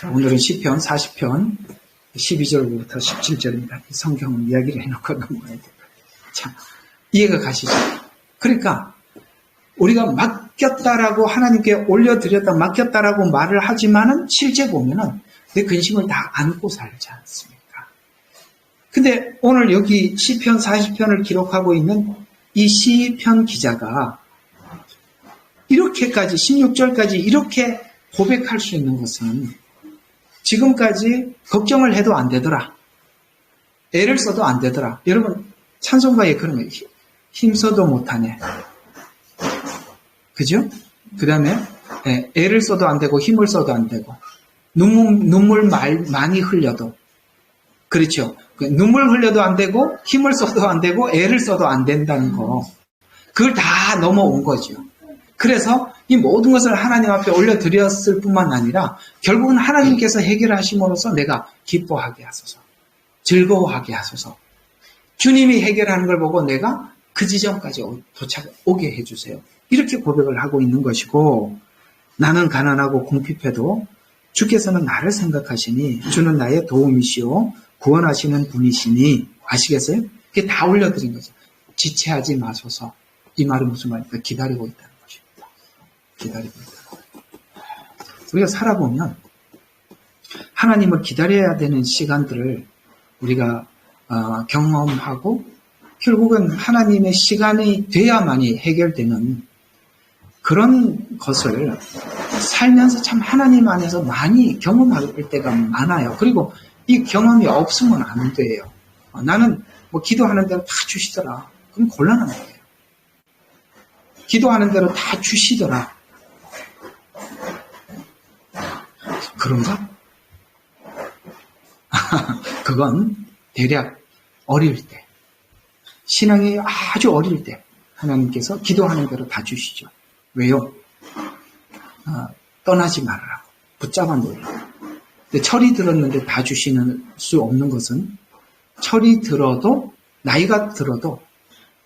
자, 오늘은 시편 40편 12절부터 17절입니다. 성경은 이야기를 해놓고 넘어가야 돼요. 자, 이해가 가시죠? 그러니까 우리가 맡겼다라고 하나님께 올려드렸다, 맡겼다라고 말을 하지만은 실제 보면은 내 근심을 다 안고 살지 않습니까? 근데 오늘 여기 시편 40편을 기록하고 있는 이 시편 기자가 이렇게까지 16절까지 이렇게 고백할 수 있는 것은 지금까지 걱정을 해도 안 되더라. 애를 써도 안 되더라. 여러분 찬송가에 그러면 힘써도 못하네. 그죠? 그 다음에 애를 써도 안 되고 힘을 써도 안 되고 눈물 많이 흘려도 그렇죠. 눈물 흘려도 안 되고 힘을 써도 안 되고 애를 써도 안 된다는 거. 그걸 다 넘어온 거죠. 그래서 이 모든 것을 하나님 앞에 올려드렸을 뿐만 아니라 결국은 하나님께서 해결하심으로써 내가 기뻐하게 하소서. 즐거워하게 하소서. 주님이 해결하는 걸 보고 내가 그 지점까지 오게 해주세요. 이렇게 고백을 하고 있는 것이고 나는 가난하고 궁핍해도 주께서는 나를 생각하시니 주는 나의 도움이시오. 구원하시는 분이시니 아시겠어요? 그게 다 올려드린 거죠. 지체하지 마소서. 이 말은 무슨 말입니까? 기다리고 있다는 것입니다. 기다리고 있다. 우리가 살아보면 하나님을 기다려야 되는 시간들을 우리가 경험하고 결국은 하나님의 시간이 돼야만이 해결되는 그런 것을 살면서 참 하나님 안에서 많이 경험할 때가 많아요. 그리고 이 경험이 없으면 안 돼요. 나는 뭐 기도하는 대로 다 주시더라. 그럼 곤란한 거예요. 기도하는 대로 다 주시더라. 그런가? 그건 대략 어릴 때, 신앙이 아주 어릴 때 하나님께서 기도하는 대로 다 주시죠. 왜요? 떠나지 말라고. 붙잡아 놓으라고. 근데 철이 들었는데 다 주시는 수 없는 것은 철이 들어도 나이가 들어도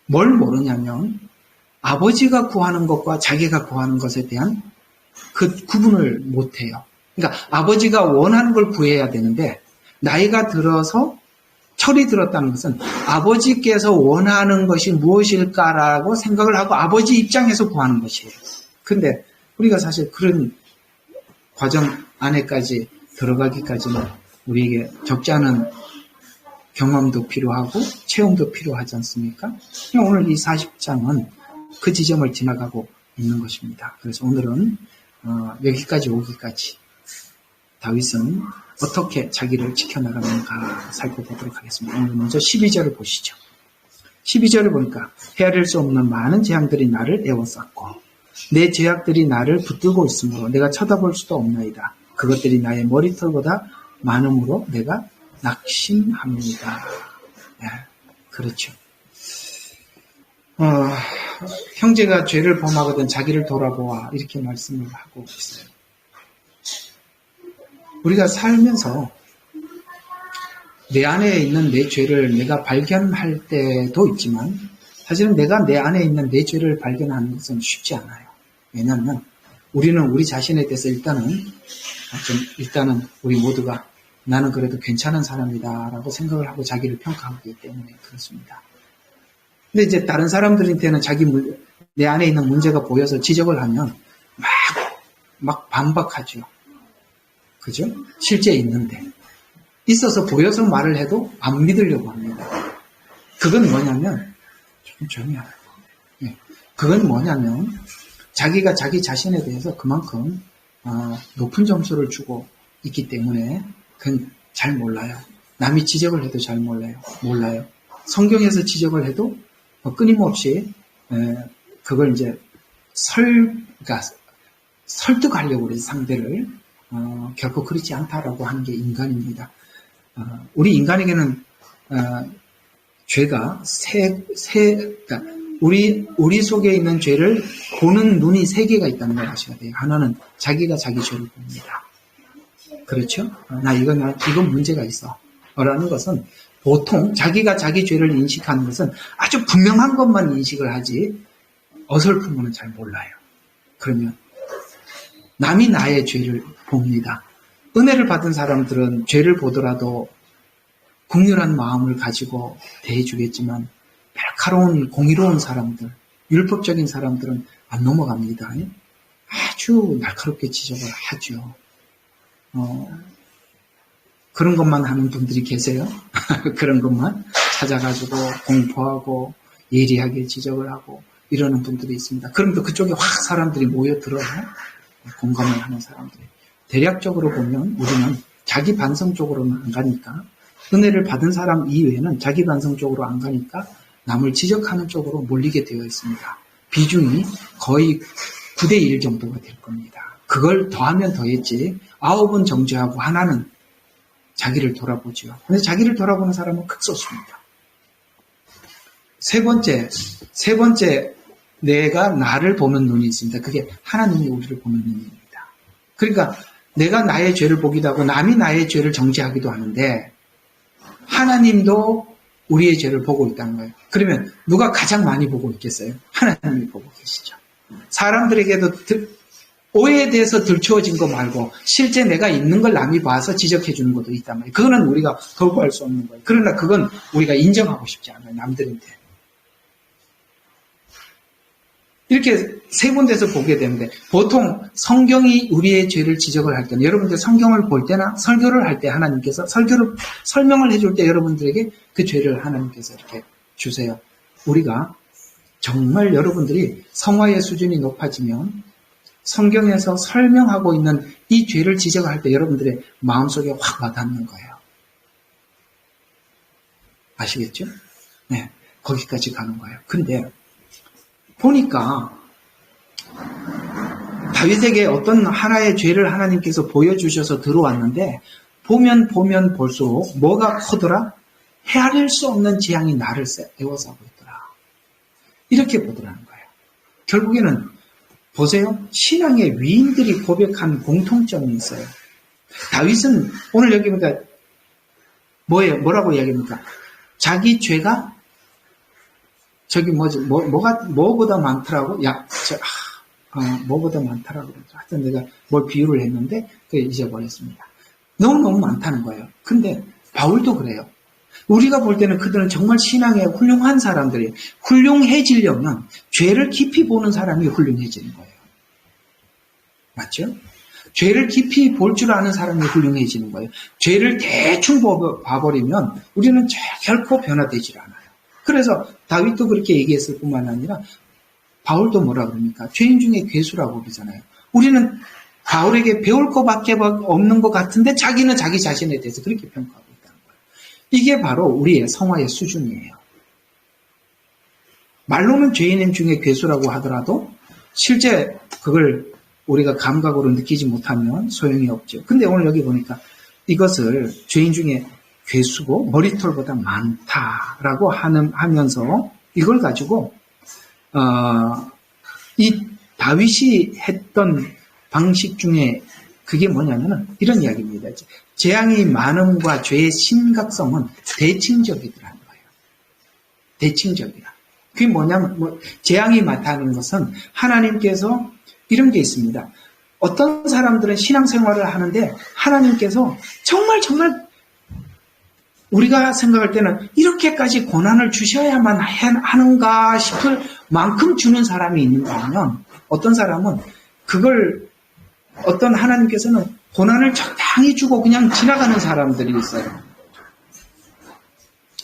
뭘 모르냐면 아버지가 구하는 것과 자기가 구하는 것에 대한 그 구분을 못해요. 그러니까 아버지가 원하는 걸 구해야 되는데 나이가 들어서 철이 들었다는 것은 아버지께서 원하는 것이 무엇일까라고 생각을 하고 아버지 입장에서 구하는 것이에요. 근데 우리가 사실 그런 과정 안에까지 들어가기까지는 우리에게 적지 않은 경험도 필요하고 체험도 필요하지 않습니까? 오늘 이 40장은 그 지점을 지나가고 있는 것입니다. 그래서 오늘은 여기까지 오기까지 다윗은 어떻게 자기를 지켜나가는가 살펴보도록 하겠습니다. 오늘 먼저 12절을 보시죠. 12절을 보니까 헤아릴 수 없는 많은 재앙들이 나를 에워쌌고 내 죄악들이 나를 붙들고 있으므로 내가 쳐다볼 수도 없나이다. 그것들이 나의 머리털보다 많음으로 내가 낙심합니다. 네, 그렇죠. 형제가 죄를 범하거든 자기를 돌아보아 이렇게 말씀을 하고 있어요. 우리가 살면서 내 안에 있는 내 죄를 내가 발견할 때도 있지만 사실은 내가 내 안에 있는 내 죄를 발견하는 것은 쉽지 않아요. 왜냐하면 우리는 우리 자신에 대해서 일단은 우리 모두가 나는 그래도 괜찮은 사람이다 라고 생각을 하고 자기를 평가하기 때문에 그렇습니다. 근데 이제 다른 사람들한테는 내 안에 있는 문제가 보여서 지적을 하면 막 반박하죠. 그죠? 실제 있는데. 있어서 보여서 말을 해도 안 믿으려고 합니다. 그건 뭐냐면, 조용히 하라고. 예. 그건 뭐냐면, 자기가 자기 자신에 대해서 그만큼, 높은 점수를 주고 있기 때문에, 그건 잘 몰라요. 남이 지적을 해도 잘 몰라요. 성경에서 지적을 해도 끊임없이, 그걸 이제 설득하려고 우리 상대를, 결코 그렇지 않다라고 하는 게 인간입니다. 우리 인간에게는 죄가 그러니까 우리 속에 있는 죄를 보는 눈이 세 개가 있다는 걸 아셔야 돼요. 하나는 자기가 자기 죄를 봅니다. 그렇죠? 이건 문제가 있어. 라는 것은 보통 자기가 자기 죄를 인식하는 것은 아주 분명한 것만 인식을 하지 어설픈 거는 잘 몰라요. 그러면 남이 나의 죄를 봅니다. 은혜를 받은 사람들은 죄를 보더라도 긍휼한 마음을 가지고 대해주겠지만 날카로운 공의로운 사람들, 율법적인 사람들은 안 넘어갑니다. 아주 날카롭게 지적을 하죠. 그런 것만 하는 분들이 계세요. 그런 것만 찾아가지고 공포하고 예리하게 지적을 하고 이러는 분들이 있습니다. 그럼도 그쪽에 확 사람들이 모여들어요. 공감을 하는 사람들이. 대략적으로 보면 우리는 자기 반성 쪽으로는 안 가니까, 은혜를 받은 사람 이외에는 자기 반성 쪽으로 안 가니까 남을 지적하는 쪽으로 몰리게 되어 있습니다. 비중이 거의 9대1 정도가 될 겁니다. 그걸 더하면 더했지 9은 정죄하고 하나는 자기를 돌아보죠. 근데 자기를 돌아보는 사람은 극소수입니다. 세 번째 내가 나를 보는 눈이 있습니다. 그게 하나님이 우리를 보는 눈입니다. 그러니까 내가 나의 죄를 보기도 하고 남이 나의 죄를 정죄하기도 하는데 하나님도 우리의 죄를 보고 있다는 거예요. 그러면 누가 가장 많이 보고 있겠어요? 하나님이 보고 계시죠. 사람들에게도 오해에 대해서 들추어진 거 말고 실제 내가 있는 걸 남이 봐서 지적해 주는 것도 있단 말이에요. 그거는 우리가 거부할 수 없는 거예요. 그러나 그건 우리가 인정하고 싶지 않아요. 남들인데. 이렇게 세 군데서 보게 되는데 보통 성경이 우리의 죄를 지적을 할 때는 여러분들 성경을 볼 때나 설교를 할 때 하나님께서 설교를 설명을 해줄 때 여러분들에게 그 죄를 하나님께서 이렇게 주세요. 우리가 정말 여러분들이 성화의 수준이 높아지면 성경에서 설명하고 있는 이 죄를 지적할 때 여러분들의 마음속에 확 와닿는 거예요. 아시겠죠? 네, 거기까지 가는 거예요. 근데 보니까 다윗에게 어떤 하나의 죄를 하나님께서 보여주셔서 들어왔는데 보면 볼수록 뭐가 커더라? 헤아릴 수 없는 재앙이 나를 에워싸고 있더라. 이렇게 보더라는 거예요. 결국에는 보세요. 신앙의 위인들이 고백한 공통점이 있어요. 다윗은 오늘 여기 보니까 뭐라고 이야기합니까? 자기 죄가 저기 뭐보다 많더라고? 뭐보다 많더라고. 하여튼 내가 뭘 비유를 했는데, 잊어버렸습니다. 너무너무 많다는 거예요. 근데, 바울도 그래요. 우리가 볼 때는 그들은 정말 신앙에 훌륭한 사람들이, 훌륭해지려면, 죄를 깊이 보는 사람이 훌륭해지는 거예요. 맞죠? 죄를 깊이 볼 줄 아는 사람이 훌륭해지는 거예요. 죄를 대충 봐버리면, 우리는 결코 변화되질 않아요. 그래서 다윗도 그렇게 얘기했을 뿐만 아니라 바울도 뭐라 그럽니까? 죄인 중에 괴수라고 그러잖아요. 우리는 바울에게 배울 것밖에 없는 것 같은데 자기는 자기 자신에 대해서 그렇게 평가하고 있다는 거예요. 이게 바로 우리의 성화의 수준이에요. 말로는 죄인 중에 괴수라고 하더라도 실제 그걸 우리가 감각으로 느끼지 못하면 소용이 없죠. 근데 오늘 여기 보니까 이것을 죄인 중에 괴수고 머리털보다 많다라고 하면서 이걸 가지고 이 다윗이 했던 방식 중에 그게 뭐냐면은 이런 이야기입니다. 재앙이 많음과 죄의 심각성은 대칭적이더라는 거예요. 대칭적이라. 그게 뭐냐면 재앙이 많다는 것은 하나님께서 이런 게 있습니다. 어떤 사람들은 신앙생활을 하는데 하나님께서 정말 우리가 생각할 때는 이렇게까지 고난을 주셔야만 하는가 싶을 만큼 주는 사람이 있는가 하면 어떤 사람은 그걸 어떤 하나님께서는 고난을 적당히 주고 그냥 지나가는 사람들이 있어요.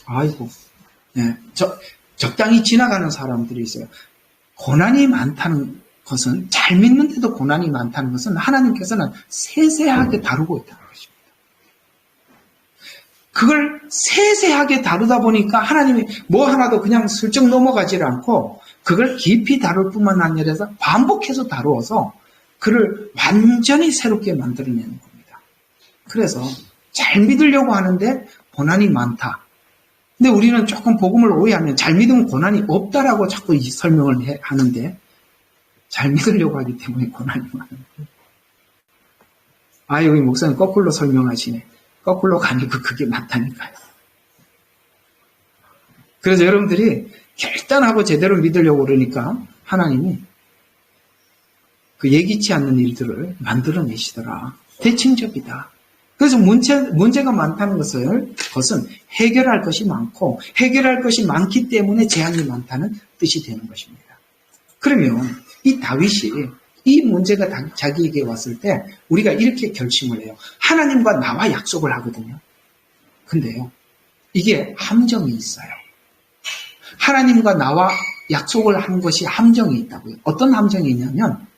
아이고, 네, 적당히 지나가는 사람들이 있어요. 고난이 많다는 것은 잘 믿는데도 고난이 많다는 것은 하나님께서는 세세하게 다루고 있다는 것입니다. 그걸 세세하게 다루다 보니까 하나님이 뭐 하나도 그냥 슬쩍 넘어가질 않고 그걸 깊이 다룰 뿐만 아니라 반복해서 다루어서 그를 완전히 새롭게 만들어내는 겁니다. 그래서 잘 믿으려고 하는데 고난이 많다. 근데 우리는 조금 복음을 오해하면 잘 믿으면 고난이 없다라고 자꾸 설명을 하는데 잘 믿으려고 하기 때문에 고난이 많은 거예요. 여기 목사님 거꾸로 설명하시네. 거꾸로 가니까 그게 맞다니까요. 그래서 여러분들이 결단하고 제대로 믿으려고 그러니까 하나님이 그 예기치 않는 일들을 만들어내시더라. 대칭적이다. 그래서 문제가 많다는 것은 해결할 것이 많고 해결할 것이 많기 때문에 제한이 많다는 뜻이 되는 것입니다. 그러면 이 다윗이 이 문제가 자기에게 왔을 때 우리가 이렇게 결심을 해요. 하나님과 나와 약속을 하거든요. 근데요, 이게 함정이 있어요. 하나님과 나와 약속을 한 것이 함정이 있다고요. 어떤 함정이 있냐면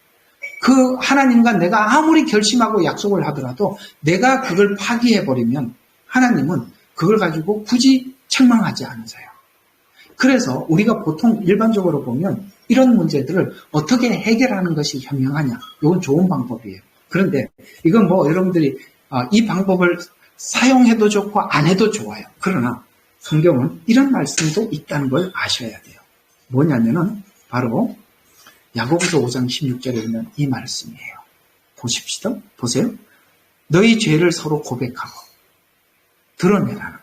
그 하나님과 내가 아무리 결심하고 약속을 하더라도 내가 그걸 파기해버리면 하나님은 그걸 가지고 굳이 책망하지 않으세요. 그래서 우리가 보통 일반적으로 보면 이런 문제들을 어떻게 해결하는 것이 현명하냐. 이건 좋은 방법이에요. 그런데 이건 여러분들이 이 방법을 사용해도 좋고 안 해도 좋아요. 그러나 성경은 이런 말씀도 있다는 걸 아셔야 돼요. 뭐냐면은 바로 야고보서 5장 16절에 있는 이 말씀이에요. 보십시오. 보세요. 너희 죄를 서로 고백하고 드러내라는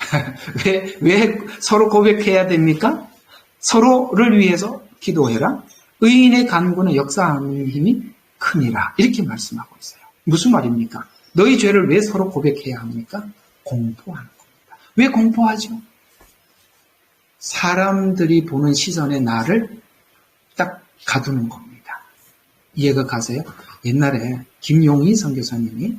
거예요. 왜 서로 고백해야 됩니까? 서로를 위해서 기도해라. 의인의 간구는 역사하는 힘이 크니라. 이렇게 말씀하고 있어요. 무슨 말입니까? 너희 죄를 왜 서로 고백해야 합니까? 공포하는 겁니다. 왜 공포하죠? 사람들이 보는 시선에 나를 딱 가두는 겁니다. 이해가 가세요? 옛날에 김용희 선교사님이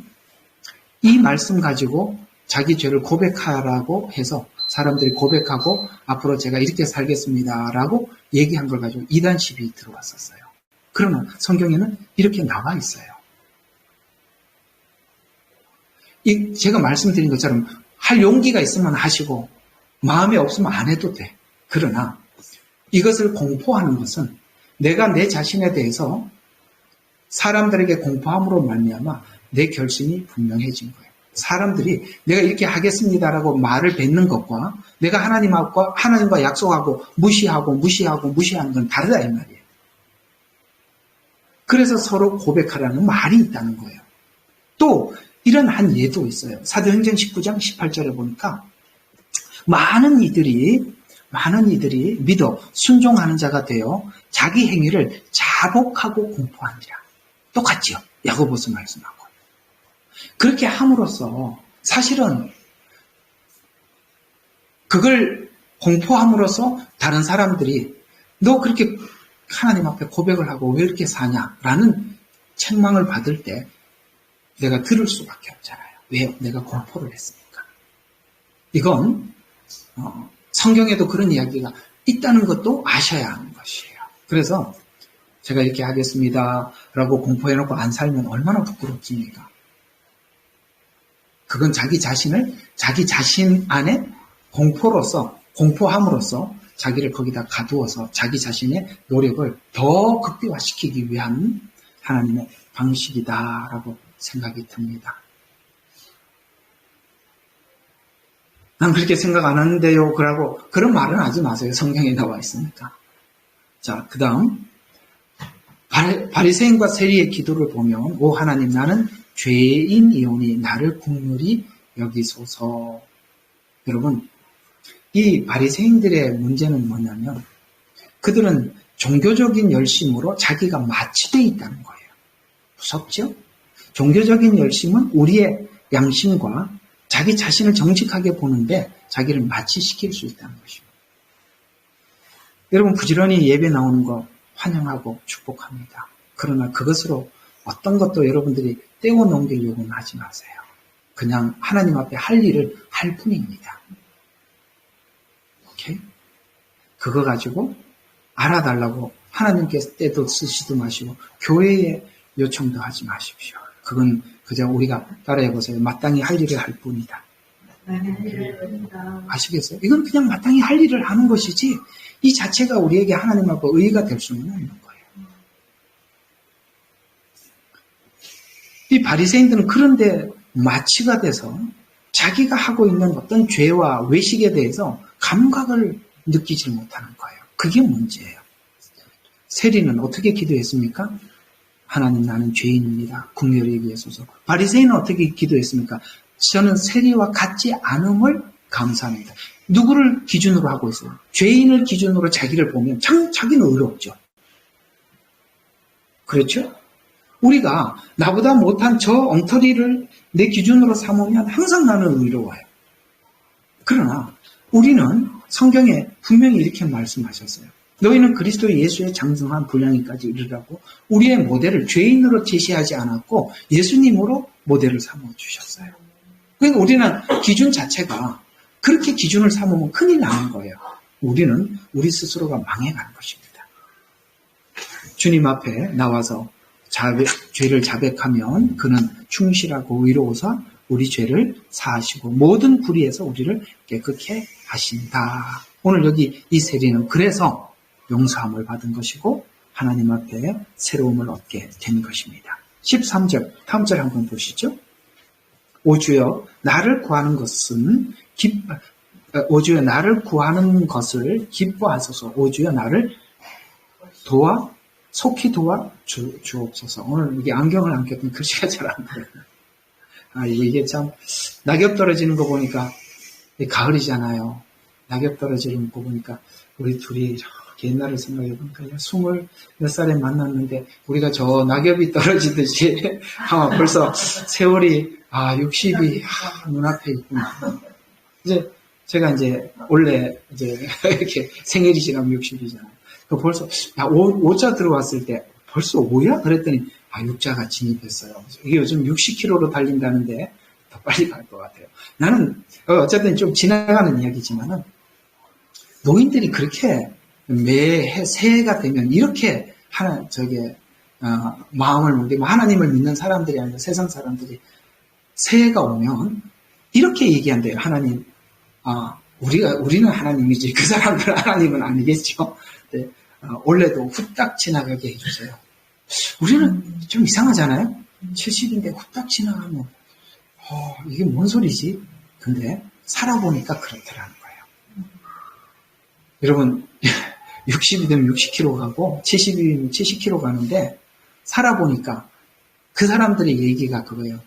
이 말씀 가지고 자기 죄를 고백하라고 해서 사람들이 고백하고 앞으로 제가 이렇게 살겠습니다라고 얘기한 걸 가지고 이단 시비 들어왔었어요. 그러나 성경에는 이렇게 나와 있어요. 제가 말씀드린 것처럼 할 용기가 있으면 하시고 마음이 없으면 안 해도 돼. 그러나 이것을 공포하는 것은 내가 내 자신에 대해서 사람들에게 공포함으로 말미암아 내 결심이 분명해진 거예요. 사람들이 내가 이렇게 하겠습니다라고 말을 뱉는 것과 내가 하나님과 약속하고 무시하는 건 다르다 이 말이에요. 그래서 서로 고백하라는 말이 있다는 거예요. 또 이런 한 예도 있어요. 사도행전 19장 18절에 보니까 많은 이들이 믿어 순종하는 자가 되어 자기 행위를 자복하고 공포하니라. 똑같죠. 야고보서 말씀하고. 그렇게 함으로써 사실은 그걸 공포함으로써 다른 사람들이 너 그렇게 하나님 앞에 고백을 하고 왜 이렇게 사냐라는 책망을 받을 때 내가 들을 수밖에 없잖아요. 왜? 내가 공포를 했으니까. 이건 성경에도 그런 이야기가 있다는 것도 아셔야 하는 것이에요. 그래서 제가 이렇게 하겠습니다라고 공포해놓고 안 살면 얼마나 부끄럽습니까? 그건 자기 자신 안에 공포함으로써 자기를 거기다 가두어서 자기 자신의 노력을 더 극대화시키기 위한 하나님의 방식이다라고 생각이 듭니다. 난 그렇게 생각 안 하는데요. 그런 말은 하지 마세요. 성경에 나와 있으니까. 자, 그 다음 바리새인과 세리의 기도를 보면 오 하나님 나는 죄인이오니 나를 긍휼히 여기소서. 여러분 이 바리새인들의 문제는 뭐냐면 그들은 종교적인 열심으로 자기가 마취되어 있다는 거예요. 무섭죠? 종교적인 열심은 우리의 양심과 자기 자신을 정직하게 보는데 자기를 마취시킬 수 있다는 것입니다. 여러분 부지런히 예배 나오는 거 환영하고 축복합니다. 그러나 그것으로 어떤 것도 여러분들이 떼어 넘기려고는 하지 마세요. 그냥 하나님 앞에 할 일을 할 뿐입니다. 오케이? 그거 가지고 알아달라고 하나님께서 때도 쓰시도 마시고 교회에 요청도 하지 마십시오. 그건 그저 우리가 따라해보세요. 마땅히 할 일을 할 뿐이다. 아시겠어요? 이건 그냥 마땅히 할 일을 하는 것이지 이 자체가 우리에게 하나님 앞에 의의가 될 수는 없는 거예요. 이 바리새인들은 그런데 마취가 돼서 자기가 하고 있는 어떤 죄와 외식에 대해서 감각을 느끼지 못하는 거예요. 그게 문제예요. 세리는 어떻게 기도했습니까? 하나님 나는 죄인입니다. 긍휼히 여기소서. 바리새인은 어떻게 기도했습니까? 저는 세리와 같지 않음을 감사합니다. 누구를 기준으로 하고 있어요? 죄인을 기준으로 자기를 보면 자기는 의롭죠. 그렇죠? 우리가 나보다 못한 저 엉터리를 내 기준으로 삼으면 항상 나는 의로워요. 그러나 우리는 성경에 분명히 이렇게 말씀하셨어요. 너희는 그리스도 예수의 장성한 분량에까지 이르라고 우리의 모델을 죄인으로 제시하지 않았고 예수님으로 모델을 삼아주셨어요. 그러니까 우리는 기준 자체가 그렇게 기준을 삼으면 큰일 나는 거예요. 우리는 우리 스스로가 망해가는 것입니다. 주님 앞에 나와서 죄를 자백하면 그는 충실하고 의로워서 우리 죄를 사하시고 모든 불의에서 우리를 깨끗게 하신다. 오늘 여기 이 세리는 그래서 용서함을 받은 것이고 하나님 앞에 새로움을 얻게 된 것입니다. 13절 다음 절 한번 보시죠. 오주여 나를 구하는 것은 오주여 나를 구하는 것을 기뻐하소서. 오주여 나를 속히 도와 주옵소서. 오늘 이게 안경을 안 꼈더니 글씨가 잘 안 보여요. 이게 참 낙엽 떨어지는 거 보니까 가을이잖아요. 낙엽 떨어지는 거 보니까 우리 둘이 이렇게 옛날을 생각해 보니까 20몇 살에 만났는데 우리가 저 낙엽이 떨어지듯이 벌써 세월이 60이 눈앞에 있구나. 제가 원래 이렇게 생일이 지나면 60이잖아요. 벌써 5자 들어왔을 때 벌써 5야? 그랬더니 6자가 진입했어요. 이게 요즘 60km로 달린다는데 더 빨리 갈 것 같아요. 나는 어쨌든 좀 지나가는 이야기지만은 노인들이 그렇게 매해 새해가 되면 이렇게 마음을 먹고 하나님을 믿는 사람들이 아니라 세상 사람들이 새해가 오면 이렇게 얘기한대요. 하나님, 우리는 하나님이지 그 사람들은 하나님은 아니겠죠. 네, 올해도 후딱 지나가게 해주세요. 우리는 좀 이상하잖아요. 70인데 후딱 지나가면 이게 뭔 소리지? 근데 살아보니까 그렇더라는 거예요. 여러분 60이 되면 60km 가고 70이면 70km 가는데 살아보니까 그 사람들의 얘기가 그거예요.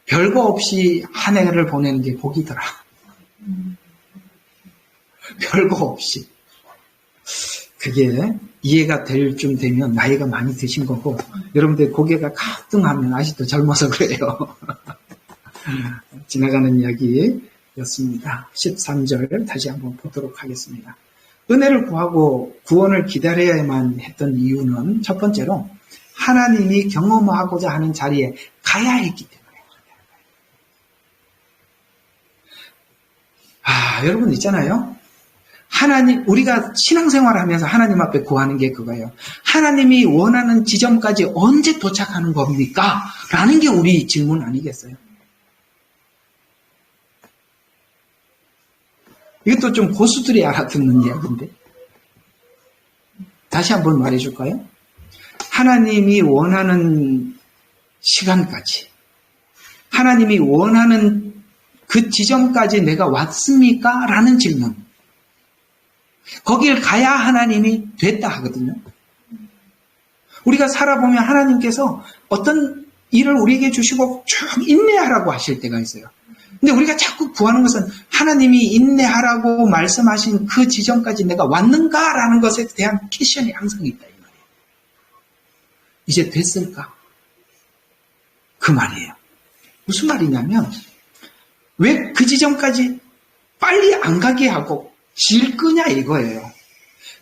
별거 없이 한 해를 보내는 게 복이더라. 별거 없이. 그게 이해가 될 쯤 되면 나이가 많이 드신 거고 여러분들 고개가 가뜩하면 아직도 젊어서 그래요. 지나가는 이야기였습니다. 13절 다시 한번 보도록 하겠습니다. 은혜를 구하고 구원을 기다려야만 했던 이유는 첫 번째로 하나님이 경험하고자 하는 자리에 가야 했기 때문에 여러분 있잖아요. 우리가 신앙생활을 하면서 하나님 앞에 구하는 게 그거예요. 하나님이 원하는 지점까지 언제 도착하는 겁니까? 라는 게 우리 질문 아니겠어요? 이것도 좀 고수들이 알아듣는 이야기인데. 다시 한번 말해줄까요? 하나님이 원하는 시간까지, 하나님이 원하는 그 지점까지 내가 왔습니까? 라는 질문. 거길 가야 하나님이 됐다 하거든요. 우리가 살아보면 하나님께서 어떤 일을 우리에게 주시고 쭉 인내하라고 하실 때가 있어요. 근데 우리가 자꾸 구하는 것은 하나님이 인내하라고 말씀하신 그 지점까지 내가 왔는가라는 것에 대한 퀘션이 항상 있다 이 말이에요. 이제 됐을까? 그 말이에요. 무슨 말이냐면 왜 그 지점까지 빨리 안 가게 하고 질 끄냐 이거예요.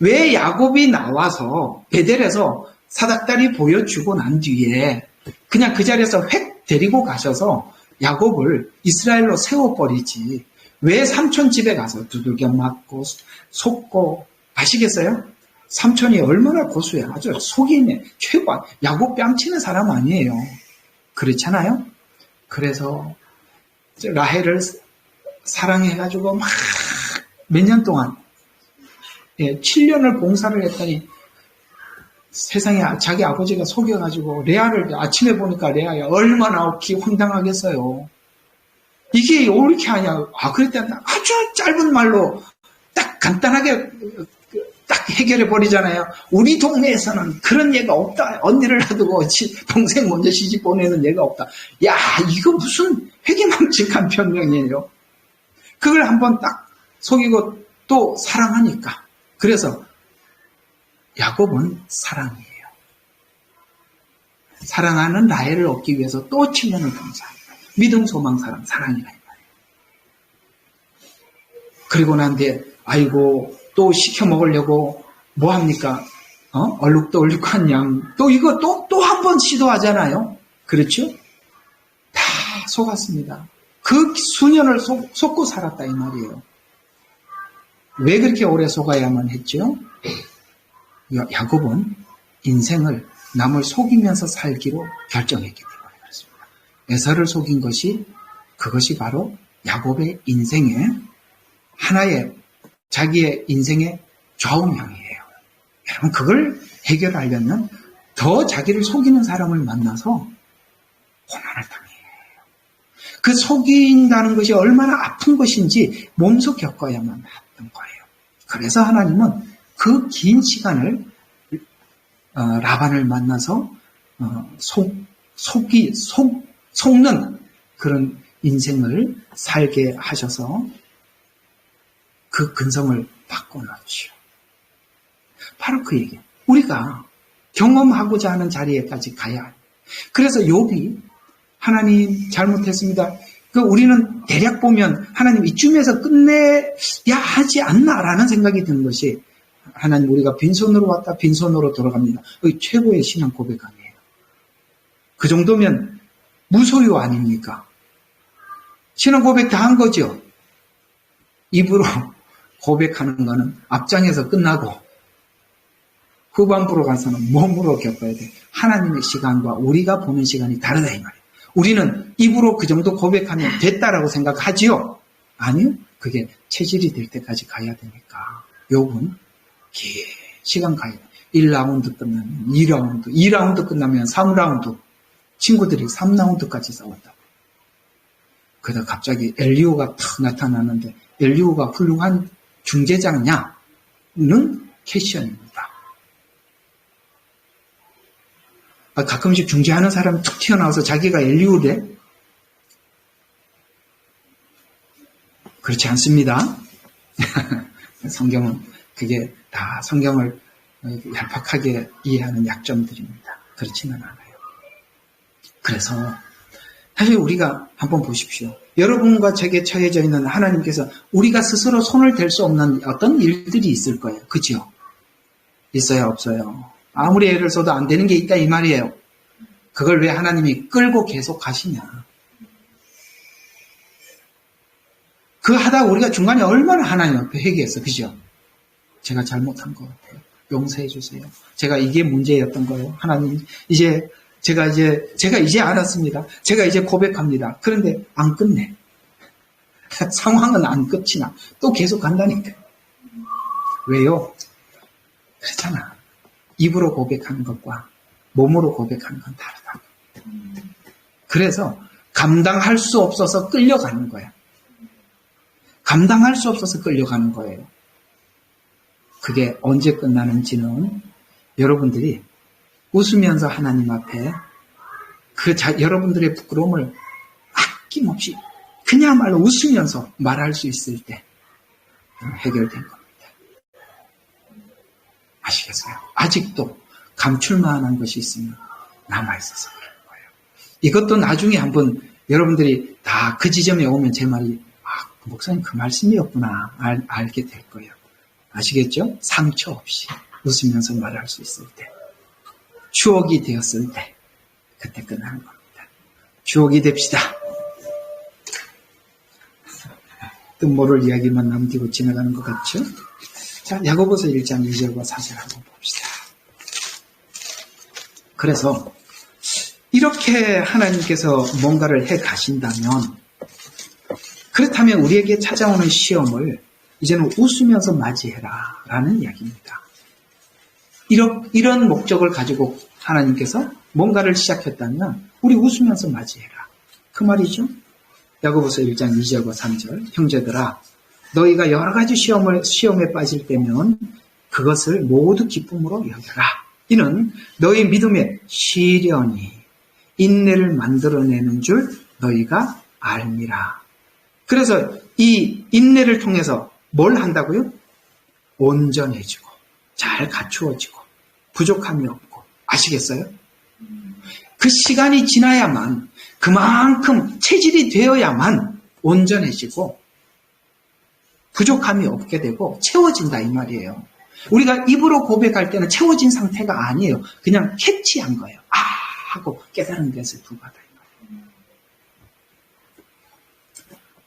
왜 야곱이 나와서 베델에서 사닥다리 보여주고 난 뒤에 그냥 그 자리에서 획 데리고 가셔서 야곱을 이스라엘로 세워버리지 왜 삼촌 집에 가서 두들겨 맞고 속고 아시겠어요? 삼촌이 얼마나 고수해요. 아주 속이네. 최고 야곱 뺨치는 사람 아니에요. 그렇잖아요? 그래서 라헬을 사랑해가지고 막 몇 년 동안 7년을 봉사를 했더니 세상에 자기 아버지가 속여가지고 레아를 아침에 보니까 레아야 얼마나 없기 황당하겠어요. 이게 왜 이렇게 하냐. 그랬더니 아주 짧은 말로 딱 간단하게 딱 해결해 버리잖아요. 우리 동네에서는 그런 예가 없다. 언니를 놔두고 동생 먼저 시집 보내는 예가 없다. 야, 이거 무슨 회개망측한 변명이에요. 그걸 한번 딱 속이고 또 사랑하니까. 그래서 야곱은 사랑이에요. 사랑하는 라헬을 얻기 위해서 또 7년을 봉사한 거예요. 믿음, 소망, 사랑, 사랑이라 이 말이에요. 그리고 난 뒤에 아이고 또 시켜 먹으려고 뭐 합니까? 얼룩도 얼룩한 양, 또 이거 또 한 번 시도하잖아요. 그렇죠? 다 속았습니다. 그 수년을 속고 살았다 이 말이에요. 왜 그렇게 오래 속아야만 했죠? 야곱은 인생을 남을 속이면서 살기로 결정했기 때문에 그렇습니다. 에서를 속인 그것이 바로 야곱의 인생의 하나의 자기의 인생의 좌우명이에요. 여러분 그걸 해결하려면 더 자기를 속이는 사람을 만나서 고난을 당해요. 그 속인다는 것이 얼마나 아픈 것인지 몸소 겪어야만 했던 거예요. 그래서 하나님은 그 긴 시간을 라반을 만나서 속는 그런 인생을 살게 하셔서 그 근성을 바꿔놨죠. 바로 그 얘기예요. 우리가 경험하고자 하는 자리에까지 가야 해요. 그래서 욥이 하나님 잘못했습니다. 우리는 대략 보면 하나님 이쯤에서 끝내야 하지 않나라는 생각이 드는 것이 하나님 우리가 빈손으로 왔다 빈손으로 돌아갑니다. 최고의 신앙 고백함이에요. 그 정도면 무소유 아닙니까? 신앙 고백 다 한 거죠. 입으로 고백하는 거는 앞장에서 끝나고 후반부로 가서는 몸으로 겪어야 돼. 하나님의 시간과 우리가 보는 시간이 다르다 이 말이에요. 우리는 입으로 그 정도 고백하면 됐다라고 생각하지요? 아니요. 그게 체질이 될 때까지 가야 되니까. 욥은 긴 시간 가야 돼. 1라운드 끝나면 2라운드, 2라운드 끝나면 3라운드. 친구들이 3라운드까지 싸웠다고. 그러다 갑자기 엘리오가 탁 나타나는데 엘리오가 훌륭한 중재자냐는 퀘션입니다. 가끔씩 중재하는 사람이 툭 튀어나와서 자기가 엘리오래? 그렇지 않습니다. 성경은 그게 다 성경을 얄팍하게 이해하는 약점들입니다. 그렇지는 않아요. 그래서 사실 우리가 한번 보십시오. 여러분과 제게 처해져 있는 하나님께서 우리가 스스로 손을 댈 수 없는 어떤 일들이 있을 거예요. 그죠? 있어요? 없어요? 아무리 애를 써도 안 되는 게 있다 이 말이에요. 그걸 왜 하나님이 끌고 계속 가시냐. 그 하다 우리가 중간에 얼마나 하나님 앞에 회개했어. 그죠? 제가 잘못한 것 같아요. 용서해 주세요. 제가 이게 문제였던 거예요. 하나님 제가 이제 알았습니다. 제가 이제 고백합니다. 그런데 안 끝내. 상황은 안 끝이나 또 계속 간다니까. 왜요? 그렇잖아. 입으로 고백하는 것과 몸으로 고백하는 건 다르다고. 그래서 감당할 수 없어서 끌려가는 거야. 감당할 수 없어서 끌려가는 거예요. 그게 언제 끝나는지는 여러분들이 웃으면서 하나님 앞에 여러분들의 부끄러움을 아낌없이 그냥말로 웃으면서 말할 수 있을 때 해결된 겁니다. 아시겠어요? 아직도 감출만한 것이 있으면 남아있어서 그런 거예요. 이것도 나중에 한번 여러분들이 다 그 지점에 오면 제 말이 목사님 그 말씀이었구나 알게 될 거예요. 아시겠죠? 상처 없이 웃으면서 말할 수 있을 때 추억이 되었을 때 그때 끝나는 겁니다. 추억이 됩시다. 뜻 모를 이야기만 남기고 지나가는 것 같죠? 자, 야고보서 1장 2절과 4절 한번 봅시다. 그래서 이렇게 하나님께서 뭔가를 해 가신다면 그렇다면 우리에게 찾아오는 시험을 이제는 웃으면서 맞이해라 라는 이야기입니다. 이런 목적을 가지고 하나님께서 뭔가를 시작했다면 우리 웃으면서 맞이해라. 그 말이죠. 야고보서 1장 2절과 3절 형제들아 너희가 여러 가지 시험에 빠질 때면 그것을 모두 기쁨으로 여겨라. 이는 너희 믿음의 시련이 인내를 만들어내는 줄 너희가 알미라. 그래서 이 인내를 통해서 뭘 한다고요? 온전해지고 잘 갖추어지고 부족함이 없고 아시겠어요? 그 시간이 지나야만 그만큼 체질이 되어야만 온전해지고 부족함이 없게 되고 채워진다 이 말이에요. 우리가 입으로 고백할 때는 채워진 상태가 아니에요. 그냥 캐치한 거예요. 아 하고 깨달은 것에 불과하다.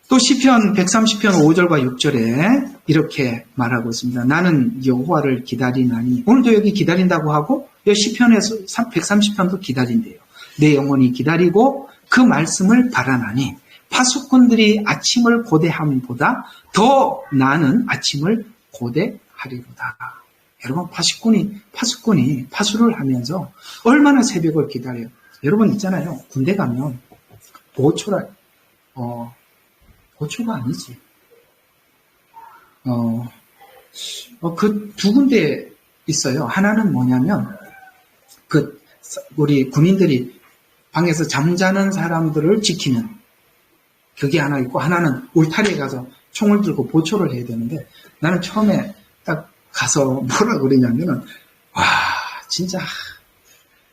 또 시편 130편 5절과 6절에 이렇게 말하고 있습니다. 나는 여호와를 기다리나니, 오늘도 여기 기다린다고 하고 시편에서 130편도 기다린대요. 내 영혼이 기다리고 그 말씀을 바라나니 파수꾼들이 아침을 고대함보다 더 나는 아침을 고대하리로다. 여러분, 파수꾼이 파수를 하면서 얼마나 새벽을 기다려요. 여러분 있잖아요. 군대 가면 보초가 아니지. 그 두 군데 있어요. 하나는 뭐냐면, 우리 군인들이 방에서 잠자는 사람들을 지키는 그게 하나 있고, 하나는 울타리에 가서 총을 들고 보초를 해야 되는데, 나는 처음에 딱 가서 뭐라 그러냐면은, 진짜,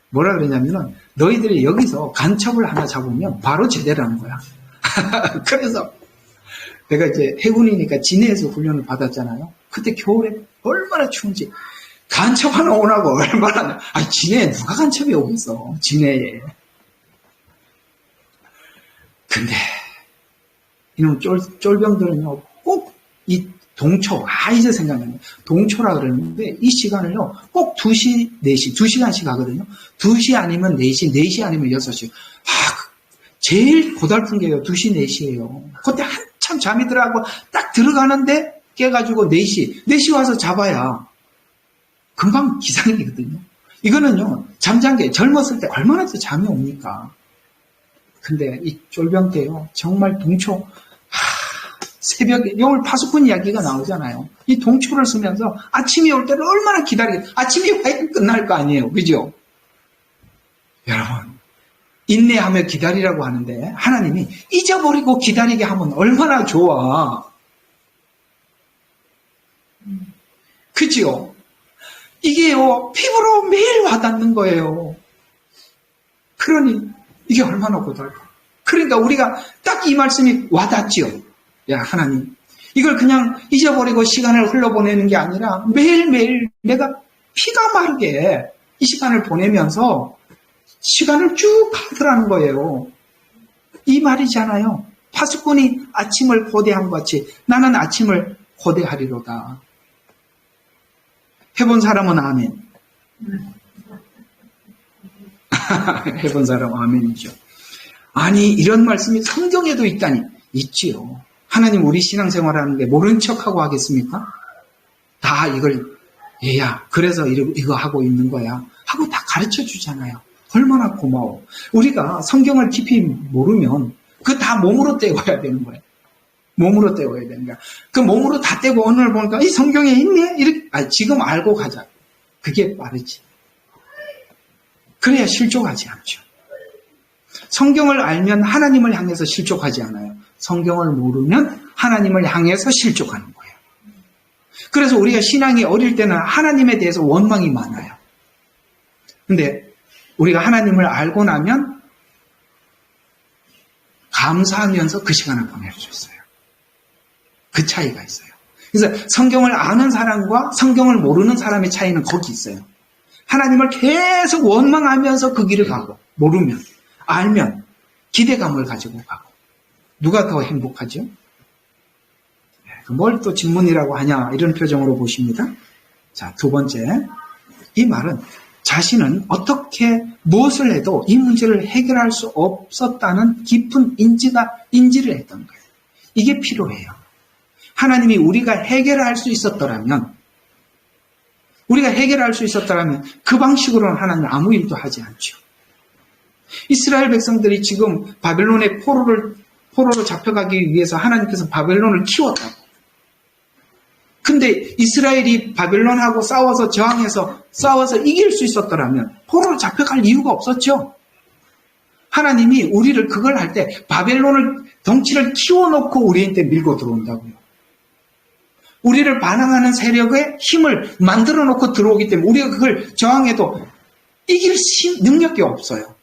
뭐라 그러냐면은, 너희들이 여기서 간첩을 하나 잡으면 바로 제대라는 거야. 그래서, 내가 이제 해군이니까 진해에서 훈련을 받았잖아요. 그때 겨울에 얼마나 추운지. 간첩 하나 오라고 얼마나. 진해에 누가 간첩이 오겠어. 진해에. 근데 이놈 쫄병들은요. 꼭 이 동초. 이제 생각나네. 동초라 그러는데 이 시간을요. 꼭 2시, 4시. 2시간씩 하거든요. 2시 아니면 4시, 4시 아니면 6시. 제일 고달픈 게요. 2시, 4시예요. 그때 한참 잠이 들어가고 딱 들어가는데 깨가지고 4시 와서 잡아야 금방 기상이거든요. 이거는요. 잠잔 게 젊었을 때 얼마나 더 잠이 옵니까? 근데 이 쫄병 때요. 정말 동초 새벽에 오늘 파수꾼 이야기가 나오잖아요. 이 동초를 쓰면서 아침이 올 때를 얼마나 기다리겠어요. 아침이 와야 끝날 거 아니에요. 그죠? 여러분. 인내하며 기다리라고 하는데 하나님이 잊어버리고 기다리게 하면 얼마나 좋아. 그지요? 이게요. 피부로 매일 와닿는 거예요. 그러니 이게 얼마나 고달파. 그러니까 우리가 딱 이 말씀이 와닿지요. 야 하나님 이걸 그냥 잊어버리고 시간을 흘러보내는 게 아니라 매일매일 내가 피가 마르게 이 시간을 보내면서 시간을 쭉 가더라는 거예요. 이 말이잖아요. 파수꾼이 아침을 고대한 것 같이 나는 아침을 고대하리로다. 해본 사람은 아멘. 해본 사람은 아멘이죠. 아니 이런 말씀이 성경에도 있다니. 있지요. 하나님 우리 신앙생활하는데 모른 척하고 하겠습니까? 다 이걸 얘야 그래서 이거 하고 있는 거야 하고 다 가르쳐 주잖아요. 얼마나 고마워. 우리가 성경을 깊이 모르면 그거 다 몸으로 떼어야 되는 거예요. 몸으로 떼어야 되는 거야. 그 몸으로 다 떼고 오늘 보니까 이 성경에 있네? 이렇게 지금 알고 가자. 그게 빠르지. 그래야 실족하지 않죠. 성경을 알면 하나님을 향해서 실족하지 않아요. 성경을 모르면 하나님을 향해서 실족하는 거예요. 그래서 우리가 신앙이 어릴 때는 하나님에 대해서 원망이 많아요. 근데 우리가 하나님을 알고 나면 감사하면서 그 시간을 보낼 수 있어요. 그 차이가 있어요. 그래서 성경을 아는 사람과 성경을 모르는 사람의 차이는 거기 있어요. 하나님을 계속 원망하면서 그 길을 가고 모르면 알면 기대감을 가지고 가고 누가 더 행복하죠? 뭘 또 질문이라고 하냐 이런 표정으로 보십니다. 자, 두 번째 이 말은 자신은 어떻게 무엇을 해도 이 문제를 해결할 수 없었다는 깊은 인지를 했던 거예요. 이게 필요해요. 하나님이 우리가 해결할 수 있었더라면 그 방식으로는 하나님 아무 일도 하지 않죠. 이스라엘 백성들이 지금 바벨론의 포로로 잡혀가기 위해서 하나님께서 바벨론을 키웠다고. 근데 이스라엘이 바벨론하고 싸워서 저항해서 싸워서 이길 수 있었더라면 포로로 잡혀갈 이유가 없었죠. 하나님이 우리를 그걸 할 때 바벨론을 덩치를 키워놓고 우리한테 밀고 들어온다고요. 우리를 반항하는 세력의 힘을 만들어 놓고 들어오기 때문에 우리가 그걸 저항해도 이길 능력이 없어요.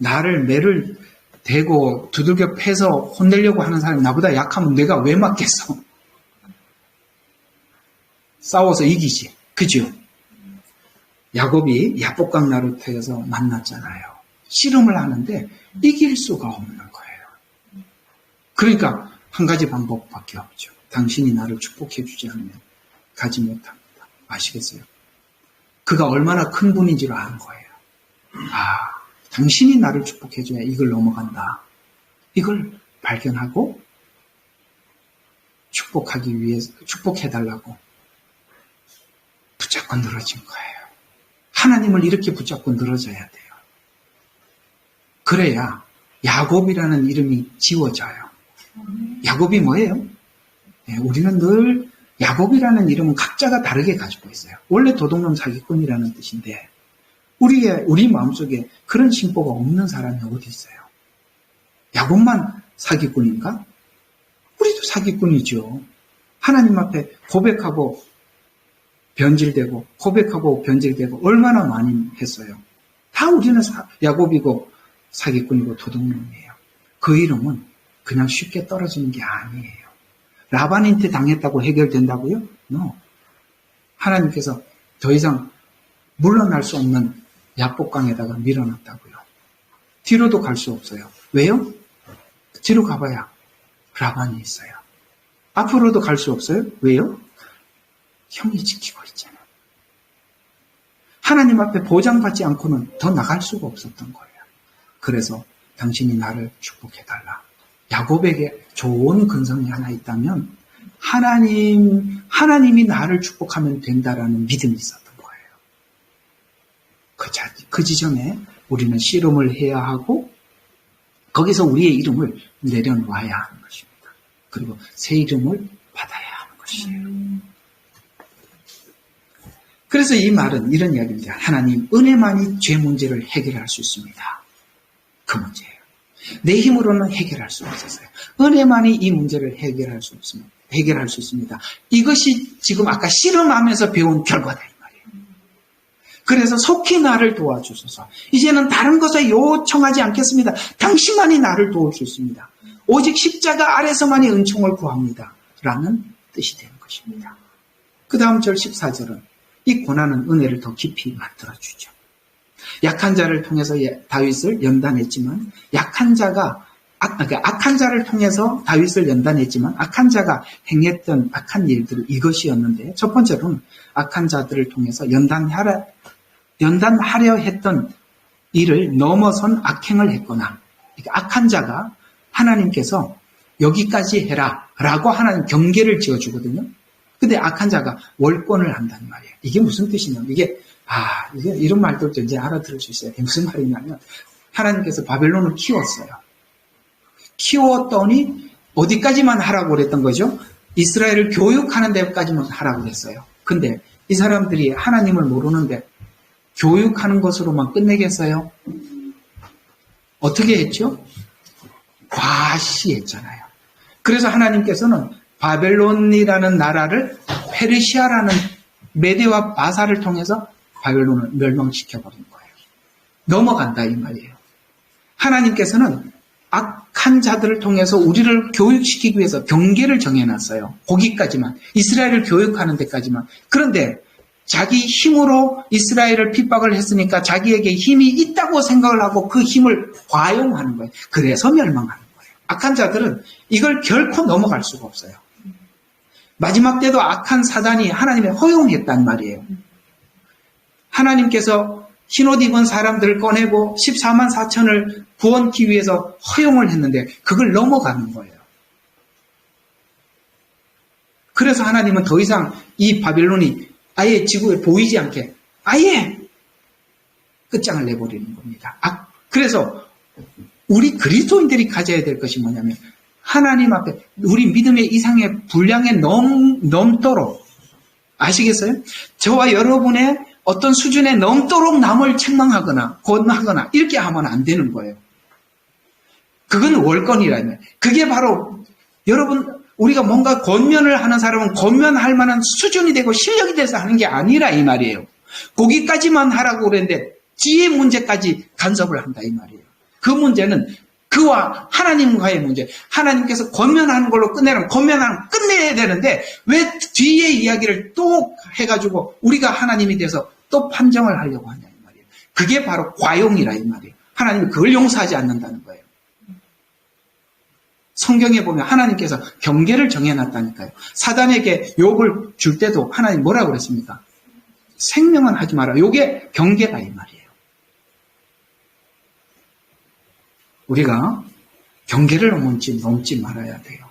나를 매를 대고 두들겨 패서 혼내려고 하는 사람이 나보다 약하면 내가 왜 맞겠어? 싸워서 이기지. 그죠? 야곱이 야복강 나루터에서 만났잖아요. 씨름을 하는데 이길 수가 없는 거예요. 그러니까 한 가지 방법밖에 없죠. 당신이 나를 축복해 주지 않으면 가지 못합니다. 아시겠어요? 그가 얼마나 큰 분인지를 아는 거예요. 당신이 나를 축복해 줘야 이걸 넘어간다. 이걸 발견하고 축복하기 위해서 축복해 달라고 붙잡고 늘어진 거예요. 하나님을 이렇게 붙잡고 늘어져야 돼요. 그래야 야곱이라는 이름이 지워져요. 야곱이 뭐예요? 네, 우리는 늘 야곱이라는 이름은 각자가 다르게 가지고 있어요. 원래 도둑놈 사기꾼이라는 뜻인데 우리 마음속에 그런 심보가 없는 사람이 어디 있어요? 야곱만 사기꾼인가? 우리도 사기꾼이죠. 하나님 앞에 고백하고 변질되고 고백하고 변질되고 얼마나 많이 했어요. 다 우리는 야곱이고 사기꾼이고 도둑놈이에요. 그 이름은 그냥 쉽게 떨어지는 게 아니에요. 라반한테 당했다고 해결된다고요? No. 하나님께서 더 이상 물러날 수 없는 야복강에다가 밀어놨다고요. 뒤로도 갈 수 없어요. 왜요? 뒤로 가봐야 라반이 있어요. 앞으로도 갈 수 없어요. 왜요? 형이 지키고 있잖아요. 하나님 앞에 보장받지 않고는 더 나갈 수가 없었던 거예요. 그래서 당신이 나를 축복해달라. 야곱에게 좋은 근성이 하나 있다면 하나님이 나를 축복하면 된다라는 믿음이 있었던 거예요. 그 지점에 우리는 씨름을 해야 하고 거기서 우리의 이름을 내려놓아야 하는 것입니다. 그리고 새 이름을 받아야 하는 것이에요. 그래서 이 말은 이런 이야기입니다. 하나님 은혜만이 죄 문제를 해결할 수 있습니다. 그 문제예요. 내 힘으로는 해결할 수 없었어요. 은혜만이 이 문제를 해결할 수 있습니다. 이것이 지금 아까 씨름하면서 배운 결과다 이 말이에요. 그래서 속히 나를 도와주소서. 이제는 다른 것에 요청하지 않겠습니다. 당신만이 나를 도울 수 있습니다. 오직 십자가 아래서만이 은총을 구합니다. 라는 뜻이 되는 것입니다. 그 다음 절 14절은 이 고난은 은혜를 더 깊이 만들어주죠. 약한 자를 통해서 다윗을 연단했지만 악한 자를 통해서 다윗을 연단했지만 악한 자가 행했던 악한 일들은 이것이었는데 첫 번째로는 악한 자들을 통해서 연단하려 했던 일을 넘어선 악행을 했거나 악한 자가 하나님께서 여기까지 해라 라고 하나님 경계를 지어주거든요. 근데 악한 자가 월권을 한단 말이에요. 이게 무슨 뜻이냐면 이게 이런 말들도 이제 알아들을 수 있어요. 이게 무슨 말이냐면 하나님께서 바벨론을 키웠어요. 키웠더니 어디까지만 하라고 그랬던 거죠? 이스라엘을 교육하는 데까지만 하라고 그랬어요. 근데 이 사람들이 하나님을 모르는데 교육하는 것으로만 끝내겠어요? 어떻게 했죠? 과시했잖아요. 그래서 하나님께서는 바벨론이라는 나라를 페르시아라는 메대와 바사를 통해서 바벨론을 멸망시켜버린 거예요. 넘어간다 이 말이에요. 하나님께서는 악한 자들을 통해서 우리를 교육시키기 위해서 경계를 정해놨어요. 거기까지만. 이스라엘을 교육하는 데까지만. 그런데 자기 힘으로 이스라엘을 핍박을 했으니까 자기에게 힘이 있다고 생각을 하고 그 힘을 과용하는 거예요. 그래서 멸망하는 거예요. 악한 자들은 이걸 결코 넘어갈 수가 없어요. 마지막 때도 악한 사단이 하나님의 허용했단 말이에요. 하나님께서 흰옷 입은 사람들을 꺼내고 14만 4천을 구원하기 위해서 허용을 했는데 그걸 넘어가는 거예요. 그래서 하나님은 더 이상 이 바벨론이 아예 지구에 보이지 않게 아예 끝장을 내버리는 겁니다. 그래서 우리 그리스도인들이 가져야 될 것이 뭐냐면 하나님 앞에 우리 믿음의 이상의 분량에 넘도록 아시겠어요? 저와 여러분의 어떤 수준에 넘도록 남을 책망하거나 권하거나 이렇게 하면 안 되는 거예요. 그건 월권이라면 그게 바로 여러분 우리가 뭔가 권면을 하는 사람은 권면할 만한 수준이 되고 실력이 돼서 하는 게 아니라 이 말이에요. 거기까지만 하라고 그랬는데 지혜 문제까지 간섭을 한다 이 말이에요. 그 문제는 그와 하나님과의 문제. 하나님께서 권면하는 걸로 끝내면 끝내야 되는데 왜 뒤에 이야기를 또 해가지고 우리가 하나님이 돼서 또 판정을 하려고 하냐 이 말이에요. 그게 바로 과용이라 이 말이에요. 하나님이 그걸 용서하지 않는다는 거예요. 성경에 보면 하나님께서 경계를 정해놨다니까요. 사단에게 욕을 줄 때도 하나님 뭐라고 그랬습니까? 생명은 하지 마라. 요게 경계다 이 말이에요. 우리가 경계를 넘지 말아야 돼요.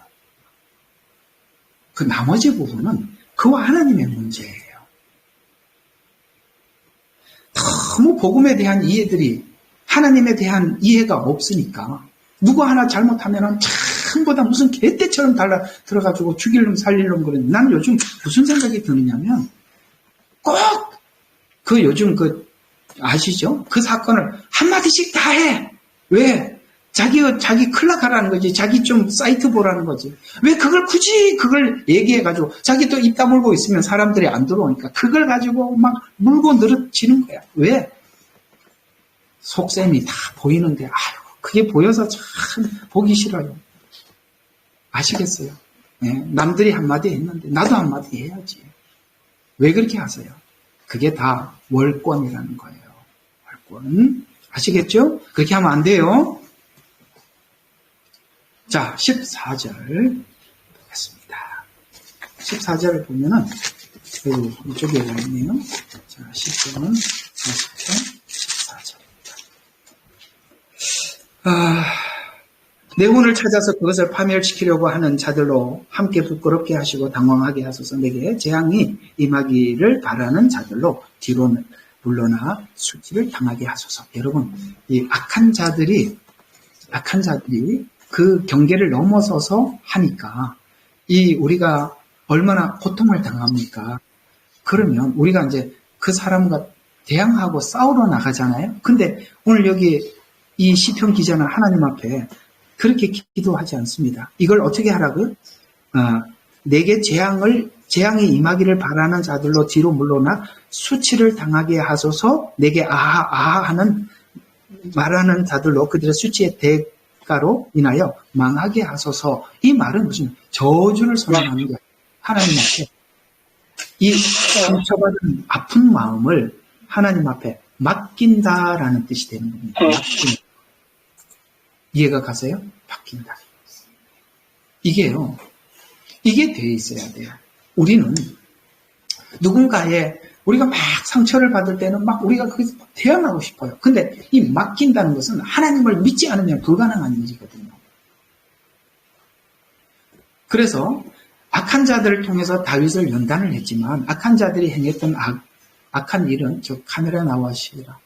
그 나머지 부분은 그와 하나님의 문제예요. 너무 복음에 대한 이해들이 하나님에 대한 이해가 없으니까 누구 하나 잘못하면 참보다 무슨 개떼처럼 들어가지고 죽일 놈 살릴 놈 그러는데 나는 요즘 무슨 생각이 드느냐면 꼭 그 요즘 아시죠? 그 사건을 한마디씩 다 해. 왜? 자기 클락하라는 거지. 자기 좀 사이트 보라는 거지. 왜 굳이 그걸 얘기해가지고 자기 또 입 다물고 있으면 사람들이 안 들어오니까 그걸 가지고 막 물고 늘어지는 거야. 왜? 속셈이 다 보이는데 그게 보여서 참 보기 싫어요. 아시겠어요? 네, 남들이 한마디 했는데 나도 한마디 해야지. 왜 그렇게 하세요? 그게 다 월권이라는 거예요. 월권. 아시겠죠? 그렇게 하면 안 돼요. 자, 14절 보겠습니다. 14절을 보면은 이쪽에 있네요. 자, 10절, 40절, 14절입니다. 내 혼을 찾아서 그것을 파멸시키려고 하는 자들로 함께 부끄럽게 하시고 당황하게 하소서. 내게 재앙이 임하기를 바라는 자들로 뒤로 물러나 수치를 당하게 하소서. 여러분, 이 악한 자들이 그 경계를 넘어서서 하니까 우리가 얼마나 고통을 당합니까? 그러면 우리가 이제 그 사람과 대항하고 싸우러 나가잖아요. 근데 오늘 여기 이 시편 기자는 하나님 앞에 그렇게 기도하지 않습니다. 이걸 어떻게 하라고요? 내게 재앙이 임하기를 바라는 자들로 뒤로 물러나 수치를 당하게 하소서. 내게 하는 말하는 자들로 그들의 수치의 대가로 인하여 망하게 하소서. 이 말은 무슨 저주를 선언하는 거예요. 하나님 앞에 이 상처받은 아픈 마음을 하나님 앞에 맡긴다라는 뜻이 되는 겁니다. 이해가 가세요? 바뀐다. 이게 돼 있어야 돼요. 우리는 우리가 막 상처를 받을 때는 막 우리가 거기서 태어나고 싶어요. 근데 이 맡긴다는 것은 하나님을 믿지 않으면 불가능한 일이거든요. 그래서 악한 자들을 통해서 다윗을 연단을 했지만 악한 자들이 행했던 악한 일은 카메라 나와시라.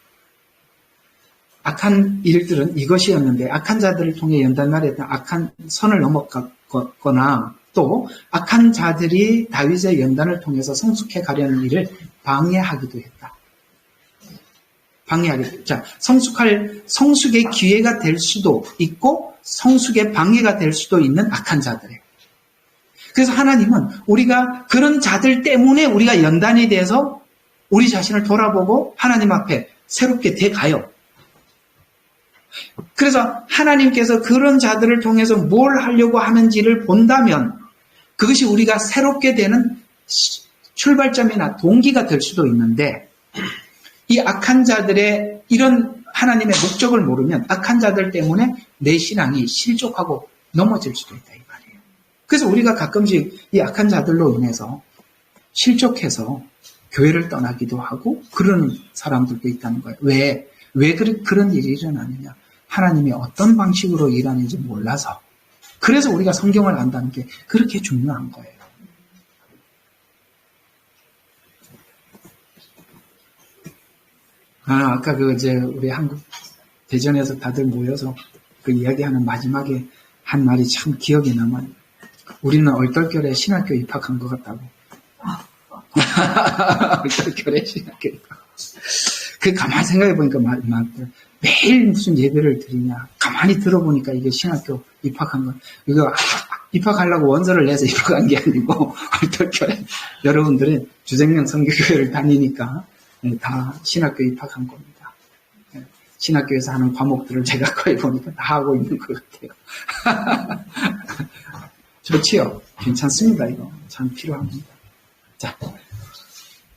악한 일들은 이것이었는데 악한 자들을 통해 연단을 했던 악한 선을 넘어갔거나 또 악한 자들이 다윗의 연단을 통해서 성숙해 가려는 일을 방해하기도 했다. 자, 성숙의 기회가 될 수도 있고 성숙의 방해가 될 수도 있는 악한 자들이에요. 그래서 하나님은 우리가 그런 자들 때문에 우리가 연단이 돼서 우리 자신을 돌아보고 하나님 앞에 새롭게 돼가요. 그래서 하나님께서 그런 자들을 통해서 뭘 하려고 하는지를 본다면 그것이 우리가 새롭게 되는 출발점이나 동기가 될 수도 있는데 이 악한 자들의 이런 하나님의 목적을 모르면 악한 자들 때문에 내 신앙이 실족하고 넘어질 수도 있다 이 말이에요. 그래서 우리가 가끔씩 이 악한 자들로 인해서 실족해서 교회를 떠나기도 하고 그런 사람들도 있다는 거예요. 왜 그런 일이 일어나느냐? 하나님이 어떤 방식으로 일하는지 몰라서. 그래서 우리가 성경을 안다는 게 그렇게 중요한 거예요. 아까 우리 한국 대전에서 다들 모여서 그 이야기하는 마지막에 한 말이 참 기억에 남아요. 우리는 얼떨결에 신학교 입학한 것 같다고. 얼떨결에 신학교 입학. 가만히 생각해보니까 매일 무슨 예배를 드리냐. 가만히 들어보니까 이게 신학교 입학한 거. 이거 입학하려고 원서를 내서 입학한 게 아니고 얼떨결에 여러분들은 주생명 선교교회를 다니니까 다 신학교 입학한 겁니다. 신학교에서 하는 과목들을 제가 거의 보니까 다 하고 있는 것 같아요. 좋지요? 괜찮습니다. 이거 참 필요합니다. 자,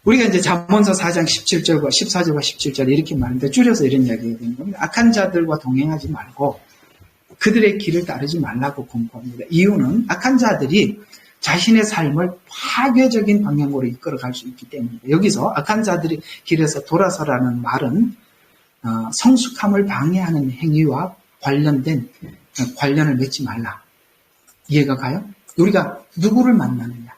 우리가 이제 잠언서 4장 17절과 14절과 17절 이렇게 말하는데 줄여서 이런 이야기가 되는 겁니다. 악한 자들과 동행하지 말고 그들의 길을 따르지 말라고 권고합니다. 이유는 악한 자들이 자신의 삶을 파괴적인 방향으로 이끌어갈 수 있기 때문입니다. 여기서 악한 자들의 길에서 돌아서라는 말은 성숙함을 방해하는 행위와 관련을 맺지 말라. 이해가 가요? 우리가 누구를 만나느냐,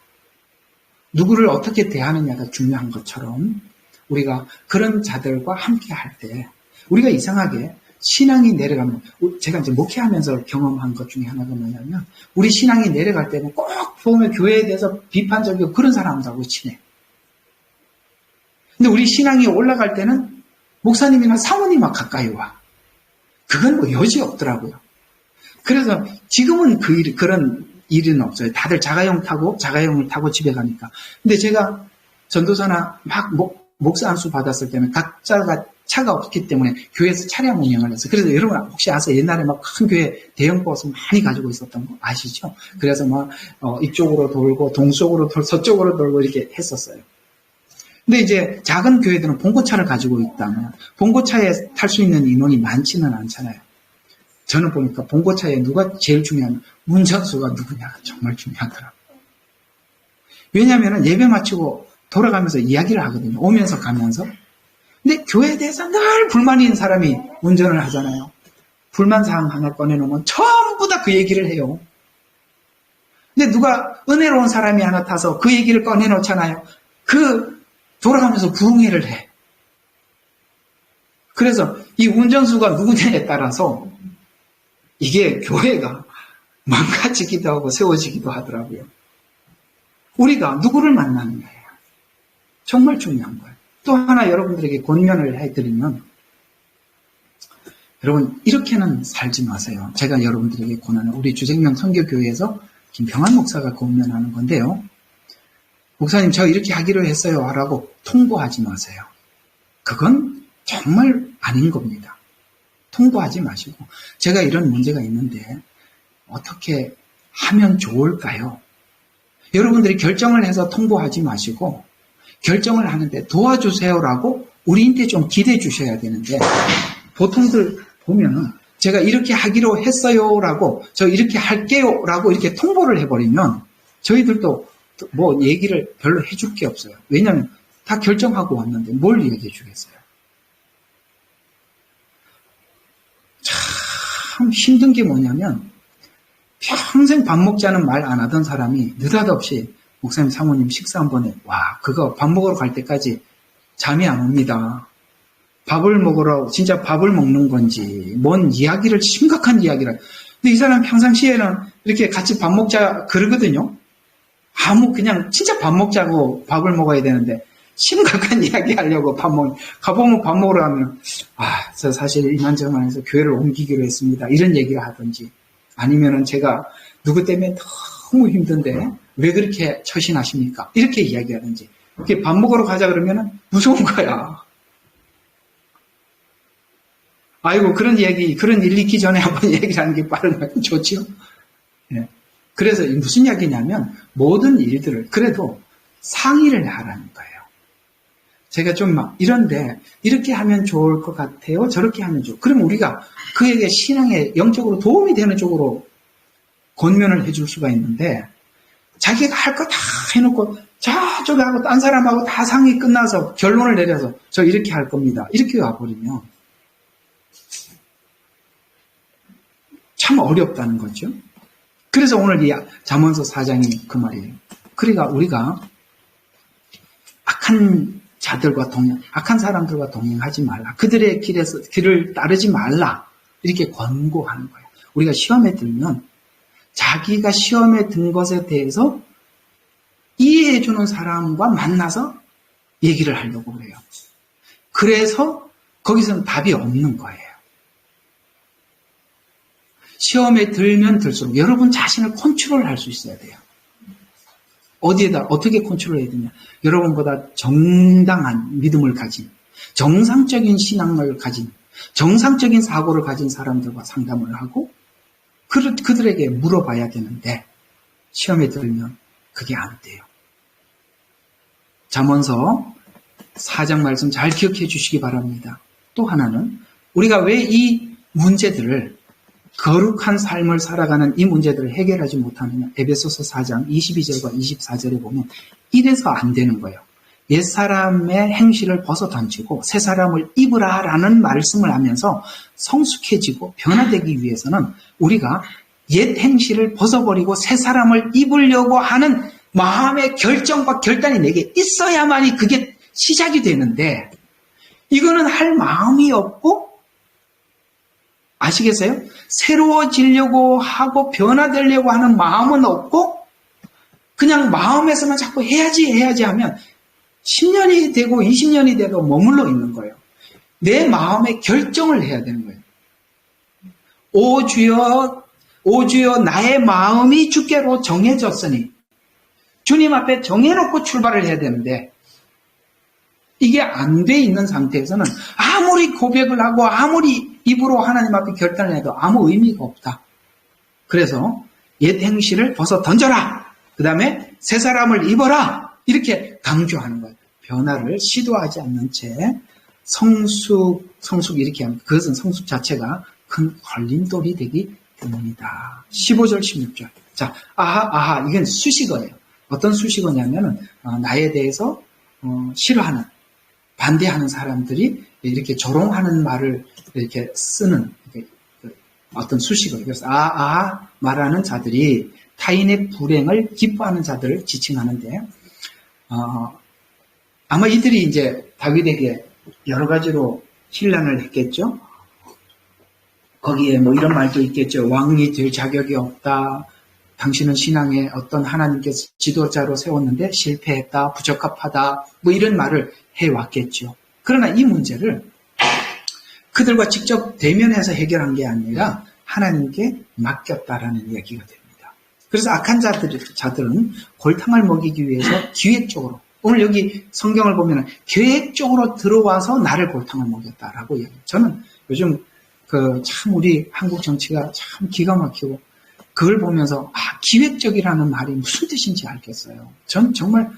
누구를 어떻게 대하느냐가 중요한 것처럼 우리가 그런 자들과 함께 할 때 우리가 이상하게 신앙이 내려가면, 제가 이제 목회하면서 경험한 것 중에 하나가 뭐냐면, 우리 신앙이 내려갈 때는 꼭 보면 교회에 대해서 비판적이고 그런 사람들하고 친해. 근데 우리 신앙이 올라갈 때는 목사님이나 사모님하고 가까이 와. 그건 뭐 여지 없더라고요. 그래서 지금은 그런 일은 없어요. 다들 자가용을 타고 집에 가니까. 근데 제가 전도사나 막 목사 안수 받았을 때는 각자가 차가 없기 때문에 교회에서 차량 운영을 했어요. 그래서 여러분 혹시 아세요? 옛날에 막 큰 교회 대형 버스 많이 가지고 있었던 거 아시죠? 그래서 막 이쪽으로 돌고 동쪽으로 돌고 서쪽으로 돌고 이렇게 했었어요. 근데 이제 작은 교회들은 봉고차를 가지고 있다면 봉고차에 탈 수 있는 인원이 많지는 않잖아요. 저는 보니까 봉고차에 누가 제일 중요하면 운전수가 누구냐가 정말 중요하더라고요. 왜냐하면 예배 마치고 돌아가면서 이야기를 하거든요. 오면서 가면서. 근데 교회에 대해서 늘 불만이 있는 사람이 운전을 하잖아요. 불만사항 하나 꺼내놓으면 전부 다 그 얘기를 해요. 근데 누가 은혜로운 사람이 하나 타서 그 얘기를 꺼내놓잖아요. 돌아가면서 부흥회를 해. 그래서 이 운전수가 누구냐에 따라서 이게 교회가 망가지기도 하고 세워지기도 하더라고요. 우리가 누구를 만나느냐예요. 정말 중요한 거예요. 또 하나 여러분들에게 권면을 해드리면, 여러분 이렇게는 살지 마세요. 제가 여러분들에게 권하는 우리 주생명 선교교회에서 김병환 목사가 권면하는 건데요. 목사님 저 이렇게 하기로 했어요 라고 통보하지 마세요. 그건 정말 아닌 겁니다. 통보하지 마시고, 제가 이런 문제가 있는데 어떻게 하면 좋을까요? 여러분들이 결정을 해서 통보하지 마시고 결정을 하는데 도와주세요라고 우리한테 좀 기대해 주셔야 되는데, 보통들 보면은 제가 이렇게 하기로 했어요라고 저 이렇게 할게요라고 이렇게 통보를 해버리면 저희들도 뭐 얘기를 별로 해줄 게 없어요. 왜냐하면 다 결정하고 왔는데 뭘 얘기해 주겠어요. 참 힘든 게 뭐냐면, 평생 밥 먹자는 말 안 하던 사람이 느닷없이 목사님 사모님 식사 한 번에 그거 밥 먹으러 갈 때까지 잠이 안 옵니다. 밥을 먹으러 진짜 밥을 먹는 건지 뭔 이야기를, 심각한 이야기를. 근데 이 사람 평상시에는 이렇게 같이 밥 먹자 그러거든요. 그냥 진짜 밥 먹자고 밥을 먹어야 되는데 심각한 이야기 하려고 가보면 밥 먹으러 가면 저 사실 이만저만 해서 교회를 옮기기로 했습니다. 이런 얘기를 하든지, 아니면은 제가 누구 때문에 너무 힘든데 왜 그렇게 처신하십니까? 이렇게 이야기하든지. 이렇게 밥 먹으러 가자 그러면은 무서운 거야. 아이고 그런 일 있기 전에 한번 얘기를 하는 게 빠른 거 좋지요? 네. 그래서 무슨 이야기냐면 모든 일들을 그래도 상의를 하라는 거예요. 제가 좀 이런데 이렇게 하면 좋을 것 같아요. 저렇게 하면 그러면 우리가 그에게 신앙에 영적으로 도움이 되는 쪽으로 권면을 해줄 수가 있는데, 자기가 할 거 다 해놓고 저쪽에 하고 딴 사람하고 다 상의 끝나서 결론을 내려서 저 이렇게 할 겁니다. 이렇게 와버리면 참 어렵다는 거죠. 그래서 오늘 이 잠언서 4장이 그 말이에요. 그러니까 우리가 악한 사람들과 동행하지 말라. 그들의 길을 따르지 말라. 이렇게 권고하는 거예요. 우리가 시험에 들면 자기가 시험에 든 것에 대해서 이해해주는 사람과 만나서 얘기를 하려고 그래요. 그래서 거기서는 답이 없는 거예요. 시험에 들면 들수록 여러분 자신을 컨트롤할 수 있어야 돼요. 어떻게 컨트롤해야 되냐? 여러분보다 정당한 믿음을 가진, 정상적인 신앙을 가진, 정상적인 사고를 가진 사람들과 상담을 하고 그들에게 물어봐야 되는데 시험에 들면 그게 안 돼요. 잠언서 4장 말씀 잘 기억해 주시기 바랍니다. 또 하나는 우리가 왜 이 문제들을 거룩한 삶을 살아가는 이 문제들을 해결하지 못하느냐. 에베소서 4장 22절과 24절에 보면 이래서 안 되는 거예요. 옛사람의 행실을 벗어 던지고 새 사람을 입으라 라는 말씀을 하면서 성숙해지고 변화되기 위해서는 우리가 옛 행실을 벗어버리고 새 사람을 입으려고 하는 마음의 결정과 결단이 내게 있어야만이 그게 시작이 되는데 이거는 할 마음이 없고 아시겠어요? 새로워지려고 하고 변화되려고 하는 마음은 없고 그냥 마음에서만 자꾸 해야지 하면 10년이 되고 20년이 돼도 머물러 있는 거예요. 내 마음의 결정을 해야 되는 거예요. 오 주여 나의 마음이 주께로 정해졌으니 주님 앞에 정해놓고 출발을 해야 되는데 이게 안 돼 있는 상태에서는 아무리 고백을 하고 아무리 입으로 하나님 앞에 결단을 해도 아무 의미가 없다. 그래서 옛 행실을 벗어 던져라. 그 다음에 새 사람을 입어라. 이렇게 강조하는 거예요. 변화를 시도하지 않는 채 성숙 이렇게 하면 그것은 성숙 자체가 큰 걸림돌이 되기 때문이다. 15절 16절. 자, 아하 이건 수식어예요. 어떤 수식어냐면은 나에 대해서 싫어하는 반대하는 사람들이 이렇게 조롱하는 말을 이렇게 쓰는 어떤 수식어예요. 그래서 말하는 자들이 타인의 불행을 기뻐하는 자들을 지칭하는데 아마 이들이 이제 다윗에게 여러 가지로 신란을 했겠죠. 거기에 뭐 이런 말도 있겠죠. 왕이 될 자격이 없다. 당신은 신앙에 어떤 하나님께서 지도자로 세웠는데 실패했다. 부적합하다. 뭐 이런 말을 해왔겠죠. 그러나 이 문제를 그들과 직접 대면해서 해결한 게 아니라 하나님께 맡겼다라는 얘기가 됩니다. 그래서 악한 자들은 골탕을 먹이기 위해서 기획적으로 오늘 여기 성경을 보면 계획적으로 들어와서 나를 골탕을 먹였다라고 얘기해요. 저는 요즘 참 우리 한국 정치가 참 기가 막히고 그걸 보면서 기획적이라는 말이 무슨 뜻인지 알겠어요. 전 정말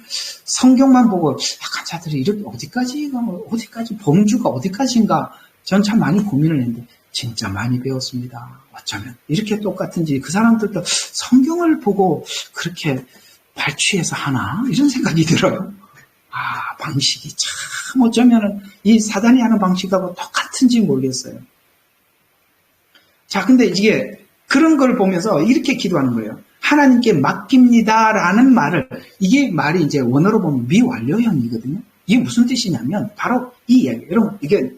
성경만 보고 약한 자들이 이렇게 어디까지 범주가 어디까지인가 전 참 많이 고민을 했는데 진짜 많이 배웠습니다. 어쩌면 이렇게 똑같은지 그 사람들도 성경을 보고 그렇게 발취해서 하나 이런 생각이 들어요. 방식이 참 어쩌면 이 사단이 하는 방식하고 똑같은지 모르겠어요. 자, 근데 이게 그런 걸 보면서 이렇게 기도하는 거예요. 하나님께 맡깁니다라는 말을 이게 말이 이제 원어로 보면 미완료형이거든요. 이게 무슨 뜻이냐면 바로 이 이야기. 여러분 이게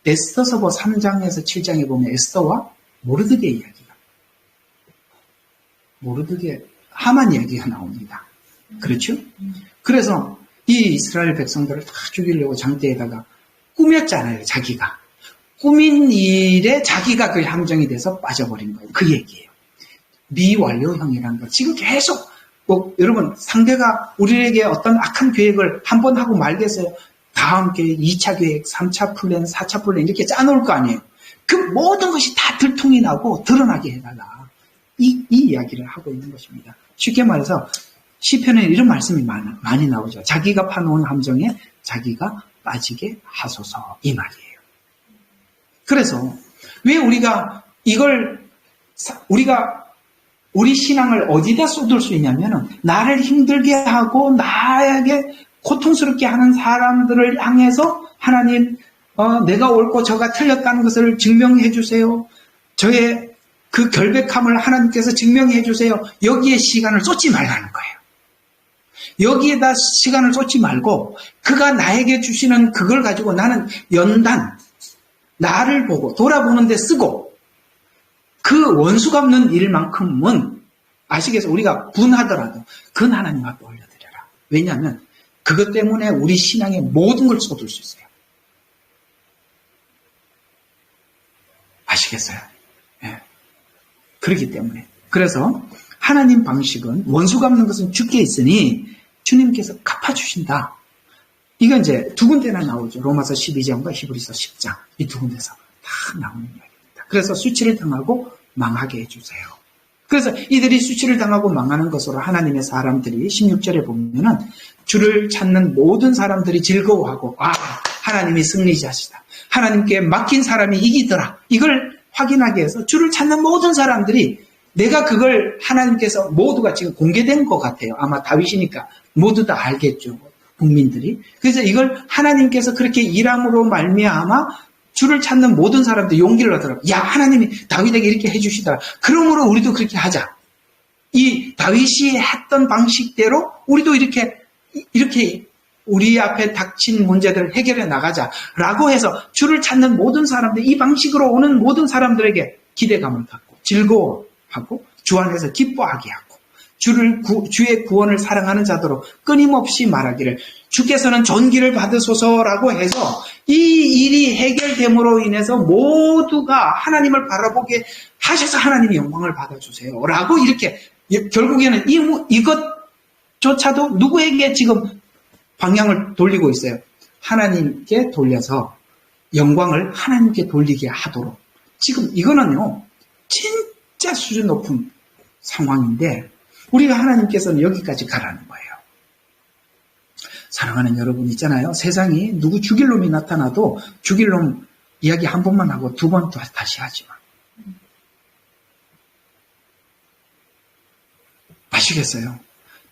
에스더서보 3장에서 7장에 보면 에스더와 모르드게의 이야기가 모르드게 하만 이야기가 나옵니다. 그렇죠? 그래서 이 이스라엘 백성들을 다 죽이려고 장대에다가 꾸몄잖아요. 자기가. 꾸민 일에 자기가 그 함정이 돼서 빠져버린 거예요. 그 얘기예요. 미완료형이라는 거. 지금 계속 여러분 상대가 우리에게 어떤 악한 계획을 한 번 하고 말겠어요. 다음 계획, 2차 계획, 3차 플랜, 4차 플랜 이렇게 짜놓을 거 아니에요. 그 모든 것이 다 들통이 나고 드러나게 해달라. 이 이야기를 하고 있는 것입니다. 쉽게 말해서 시편에 이런 말씀이 많이 나오죠. 자기가 파놓은 함정에 자기가 빠지게 하소서 이 말이에요. 그래서 왜 우리가 우리 신앙을 어디다 쏟을 수 있냐면은 나를 힘들게 하고 나에게 고통스럽게 하는 사람들을 향해서 하나님 내가 옳고 저가 틀렸다는 것을 증명해 주세요. 저의 그 결백함을 하나님께서 증명해 주세요. 여기에 시간을 쏟지 말라는 거예요. 여기에다 시간을 쏟지 말고 그가 나에게 주시는 그걸 가지고 나는 연단 나를 보고 돌아보는 데 쓰고 그 원수 갚는 일만큼은 아시겠어요? 우리가 분하더라도 그건 하나님 앞에 올려드려라. 왜냐하면 그것 때문에 우리 신앙의 모든 걸 쏟을 수 있어요. 아시겠어요? 예. 그렇기 때문에. 그래서 하나님 방식은 원수 갚는 것은 주께 있으니 주님께서 갚아주신다. 이건 이제 두 군데나 나오죠. 로마서 12장과 히브리서 10장. 이 두 군데서. 다 나오는 이야기입니다. 그래서 수치를 당하고 망하게 해주세요. 그래서 이들이 수치를 당하고 망하는 것으로 하나님의 사람들이 16절에 보면은 주를 찾는 모든 사람들이 즐거워하고 하나님이 승리자시다. 하나님께 맡긴 사람이 이기더라. 이걸 확인하기 위해서 주를 찾는 모든 사람들이 내가 그걸 하나님께서 모두가 지금 공개된 것 같아요. 아마 다윗이니까 모두 다 알겠죠. 국민들이. 그래서 이걸 하나님께서 그렇게 일함으로 말미암아 주를 찾는 모든 사람들이 용기를 얻더라고요. 야, 하나님이 다윗에게 이렇게 해주시더라. 그러므로 우리도 그렇게 하자. 이 다윗이 했던 방식대로 우리도 이렇게 우리 앞에 닥친 문제들을 해결해 나가자라고 해서 주를 찾는 모든 사람들, 이 방식으로 오는 모든 사람들에게 기대감을 갖고 즐거워하고 주 안에서 기뻐하게 하고 주의 구원을 사랑하는 자도로 끊임없이 말하기를 주께서는 존귀를 받으소서라고 해서 이 일이 해결됨으로 인해서 모두가 하나님을 바라보게 하셔서 하나님이 영광을 받아주세요 라고 이렇게 결국에는 이것조차도 누구에게 지금 방향을 돌리고 있어요. 하나님께 돌려서 영광을 하나님께 돌리게 하도록. 지금 이거는요, 진짜 수준 높은 상황인데 우리가 하나님께서는 여기까지 가라는 거예요. 사랑하는 여러분 있잖아요. 세상이 누구 죽일 놈이 나타나도 죽일 놈 이야기 한 번만 하고 두 번 다시 하지 마. 아시겠어요?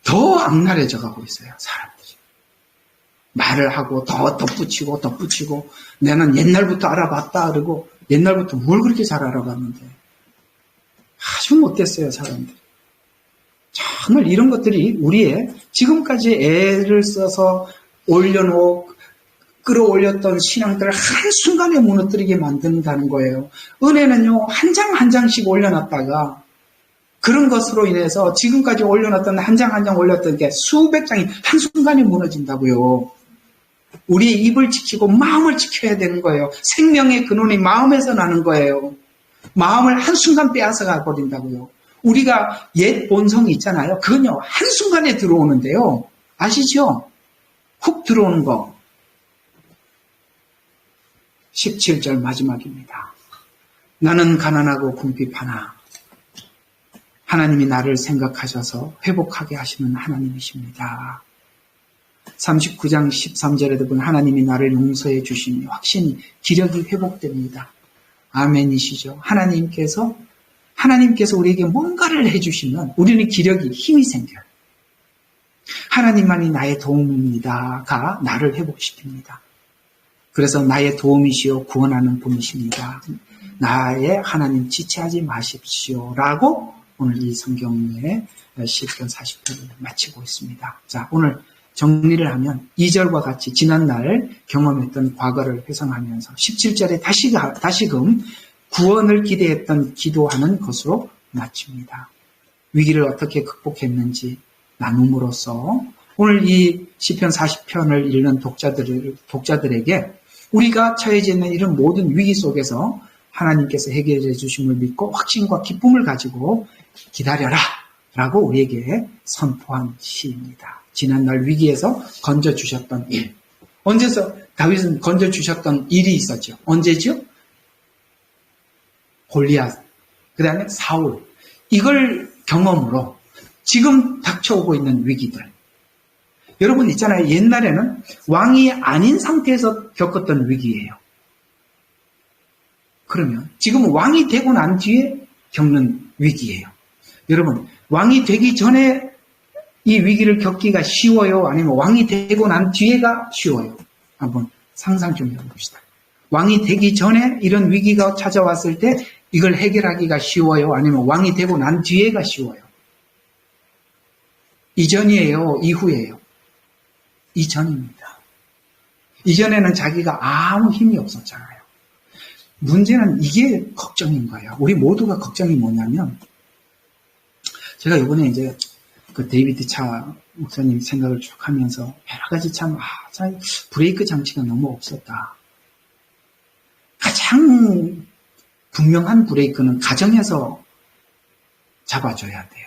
더 악랄해져 가고 있어요. 사람들이. 말을 하고 더 덧붙이고 나는 옛날부터 알아봤다 그러고 옛날부터 뭘 그렇게 잘 알아봤는데 아주 못됐어요. 사람들이. 정말 이런 것들이 우리의 지금까지 애를 써서 끌어올렸던 신앙들을 한순간에 무너뜨리게 만든다는 거예요. 은혜는요, 한 장 한 장씩 올려놨다가 그런 것으로 인해서 지금까지 올려놨던 한 장 한 장 올렸던 게 수백 장이 한순간에 무너진다고요. 우리의 입을 지키고 마음을 지켜야 되는 거예요. 생명의 근원이 마음에서 나는 거예요. 마음을 한순간 빼앗아가 버린다고요. 우리가 옛 본성이 있잖아요. 그건요, 한순간에 들어오는데요. 아시죠? 훅 들어오는 거. 17절 마지막입니다. 나는 가난하고 궁핍하나 하나님이 나를 생각하셔서 회복하게 하시는 하나님이십니다. 39장 13절에도 보면 하나님이 나를 용서해 주시니 확신이 기력이 회복됩니다. 아멘이시죠? 하나님께서 우리에게 뭔가를 해주시면 우리는 기력이 힘이 생겨요. 하나님만이 나의 도움입니다가 나를 회복시킵니다. 그래서 나의 도움이시오 구원하는 분이십니다. 나의 하나님 지체하지 마십시오 라고 오늘 이 성경의 시편 40편을 마치고 있습니다. 자, 오늘 정리를 하면 2절과 같이 지난날 경험했던 과거를 회상하면서 17절에 다시금 구원을 기대했던 기도하는 것으로 마칩니다. 위기를 어떻게 극복했는지 나눔으로써 오늘 이 시편 40편을 읽는 독자들에게 우리가 처해져 있는 이런 모든 위기 속에서 하나님께서 해결해 주심을 믿고 확신과 기쁨을 가지고 기다려라 라고 우리에게 선포한 시입니다. 지난날 위기에서 건져주셨던 일. 언제서 다윗은 건져주셨던 일이 있었죠. 언제죠? 골리앗, 그 다음에 사울. 이걸 경험으로 지금 닥쳐오고 있는 위기들. 여러분 있잖아요. 옛날에는 왕이 아닌 상태에서 겪었던 위기예요. 그러면 지금은 왕이 되고 난 뒤에 겪는 위기예요. 여러분, 왕이 되기 전에 이 위기를 겪기가 쉬워요? 아니면 왕이 되고 난 뒤에가 쉬워요? 한번 상상 좀 해봅시다. 왕이 되기 전에 이런 위기가 찾아왔을 때 이걸 해결하기가 쉬워요? 아니면 왕이 되고 난 뒤에가 쉬워요? 이전이에요? 이후에요? 이전입니다. 이전에는 자기가 아무 힘이 없었잖아요. 문제는 이게 걱정인 거예요. 우리 모두가 걱정이 뭐냐면, 제가 이번에 이제 그 데이비드 차 목사님 생각을 쭉 하면서 여러 가지 참 브레이크 장치가 너무 없었다. 가장 분명한 브레이크는 가정에서 잡아줘야 돼요.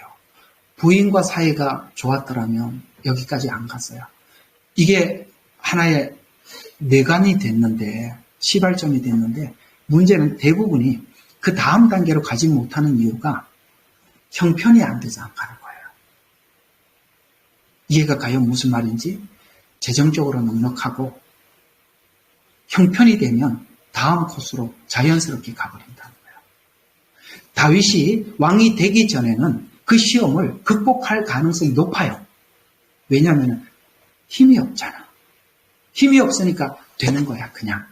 부인과 사이가 좋았더라면 여기까지 안 갔어요. 이게 하나의 뇌관이 됐는데, 시발점이 됐는데 문제는 대부분이 그 다음 단계로 가지 못하는 이유가 형편이 안 돼서 안 가는 거예요. 이해가 가요? 무슨 말인지? 재정적으로 넉넉하고 형편이 되면 다음 코스로 자연스럽게 가버린다는 거예요. 다윗이 왕이 되기 전에는 그 시험을 극복할 가능성이 높아요. 왜냐하면 힘이 없잖아. 힘이 없으니까 되는 거야, 그냥.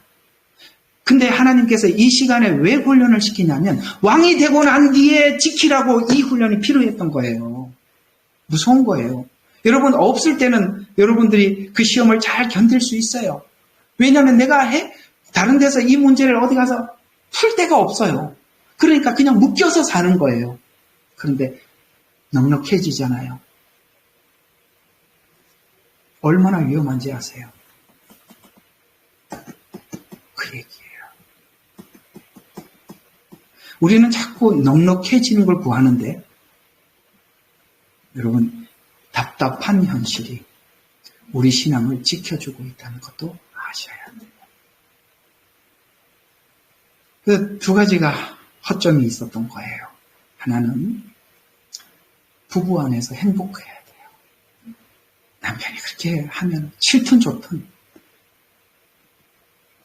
근데 하나님께서 이 시간에 왜 훈련을 시키냐면 왕이 되고 난 뒤에 지키라고 이 훈련이 필요했던 거예요. 무서운 거예요. 여러분, 없을 때는 여러분들이 그 시험을 잘 견딜 수 있어요. 왜냐하면 내가 다른 데서 이 문제를 어디 가서 풀 데가 없어요. 그러니까 그냥 묶여서 사는 거예요. 그런데 넉넉해지잖아요. 얼마나 위험한지 아세요? 그 얘기예요. 우리는 자꾸 넉넉해지는 걸 구하는데 여러분, 답답한 현실이 우리 신앙을 지켜주고 있다는 것도 아셔야 돼요. 그 두 가지가 허점이 있었던 거예요. 하나는 부부 안에서 행복해야 돼요. 남편이 그렇게 하면 싫든 좋든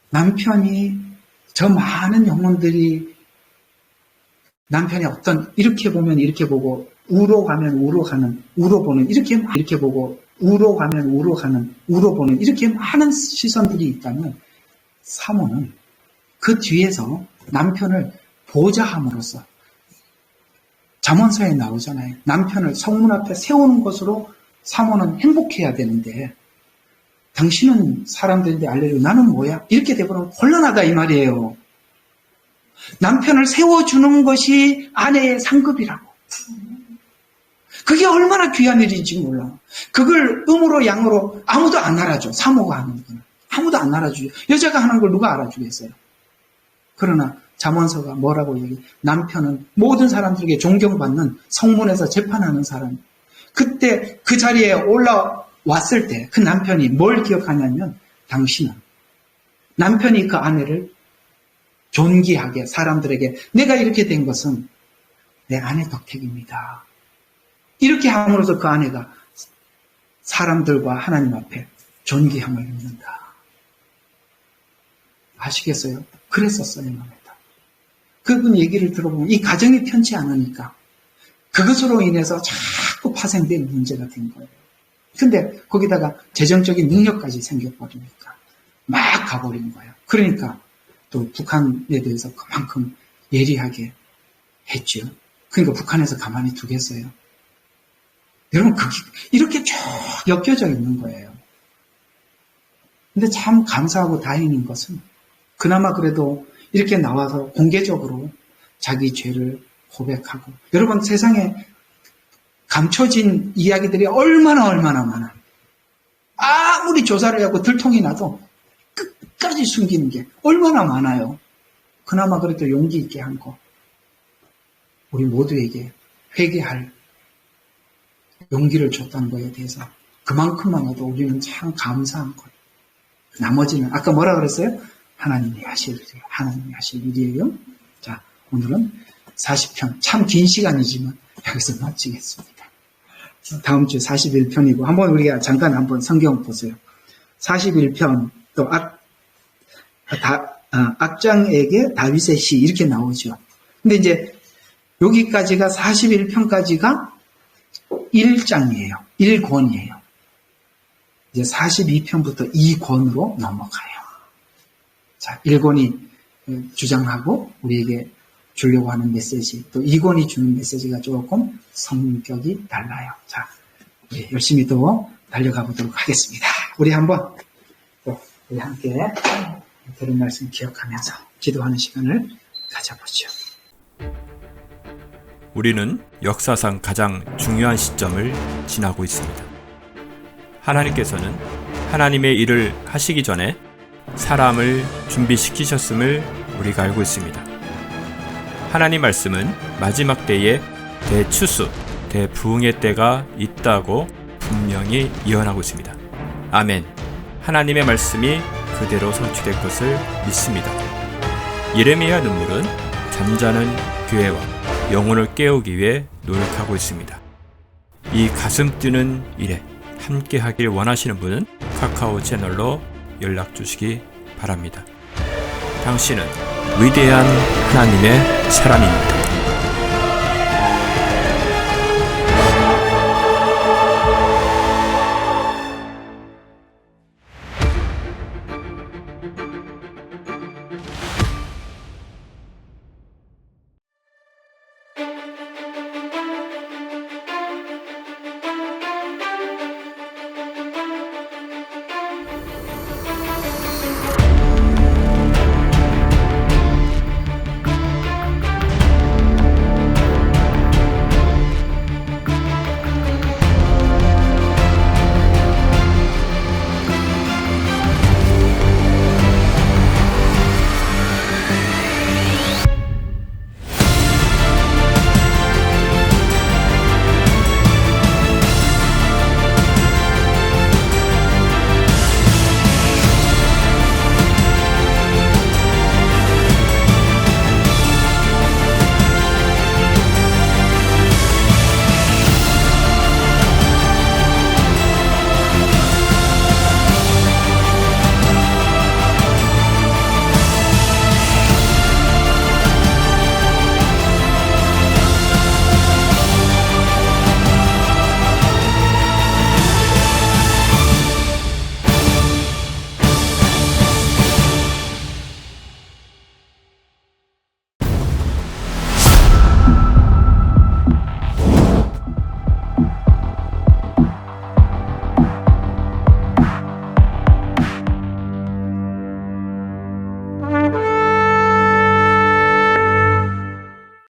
남편이 저 많은 영혼들이 남편이 어떤 이렇게 보면 이렇게 보고 우로 가면 우로 가는 우로 보는 이렇게 보고 우로 가면 우로 가는 우로 보는 이렇게 많은 시선들이 있다면 사모는 그 뒤에서 남편을 보좌함으로써 잠언서에 나오잖아요. 남편을 성문 앞에 세우는 것으로 사모는 행복해야 되는데 당신은 사람들인데 알려주고 나는 뭐야? 이렇게 되버리면 곤란하다 이 말이에요. 남편을 세워주는 것이 아내의 상급이라고. 그게 얼마나 귀한 일인지 몰라. 그걸 음으로 양으로 아무도 안 알아줘. 사모가 하는 거는. 아무도 안 알아주죠. 여자가 하는 걸 누가 알아주겠어요. 그러나 잠언서가 뭐라고 얘기해? 남편은 모든 사람들에게 존경받는 성문에서 재판하는 사람. 그때 그 자리에 올라왔을 때 그 남편이 뭘 기억하냐면 당신은 남편이 그 아내를 존귀하게 사람들에게 내가 이렇게 된 것은 내 아내 덕택입니다. 이렇게 함으로써 그 아내가 사람들과 하나님 앞에 존귀함을 입는다. 아시겠어요? 그랬었어요. 그분 얘기를 들어보면 이 가정이 편치 않으니까 그것으로 인해서 자꾸 파생된 문제가 된 거예요. 근데 거기다가 재정적인 능력까지 생겨버리니까 막 가버린 거예요. 그러니까 또 북한에 대해서 그만큼 예리하게 했죠. 그러니까 북한에서 가만히 두겠어요. 여러분, 이렇게 쭉 엮여져 있는 거예요. 근데 참 감사하고 다행인 것은 그나마 그래도 이렇게 나와서 공개적으로 자기 죄를 고백하고 여러분 세상에 감춰진 이야기들이 얼마나 많아요. 아무리 조사를 하고 들통이 나도 끝까지 숨기는 게 얼마나 많아요. 그나마 그래도 용기 있게 한 거. 우리 모두에게 회개할 용기를 줬다는 거에 대해서 그만큼만해도 우리는 참 감사한 거예요. 나머지는 아까 뭐라 그랬어요? 하나님이 하실 일이에요. 자, 오늘은 40편 참 긴 시간이지만 여기서 마치겠습니다. 다음 주 41편이고 한번 우리가 잠깐 한번 성경 보세요. 41편 또 악장에게 다윗의 시 이렇게 나오죠. 근데 이제 여기까지가 41편까지가 1장이에요. 1권이에요. 이제 42편부터 2권으로 넘어가요. 자, 1권이 주장하고 우리에게 주려고 하는 메시지, 또 2권이 주는 메시지가 조금 성격이 달라요. 자, 우리 열심히 또 달려가 보도록 하겠습니다. 우리 한번 또 우리 함께 들은 말씀 기억하면서 기도하는 시간을 가져보죠. 우리는 역사상 가장 중요한 시점을 지나고 있습니다. 하나님께서는 하나님의 일을 하시기 전에 사람을 준비시키셨음을 우리가 알고 있습니다. 하나님 말씀은 마지막 때에 대추수, 대부흥의 때가 있다고 분명히 예언하고 있습니다. 아멘. 하나님의 말씀이 그대로 성취될 것을 믿습니다. 예레미야 눈물은 잠자는 교회와 영혼을 깨우기 위해 노력하고 있습니다. 이 가슴 뛰는 일에 함께 하길 원하시는 분은 카카오 채널로 연락 주시기 바랍니다. 당신은 위대한 하나님의 사람입니다.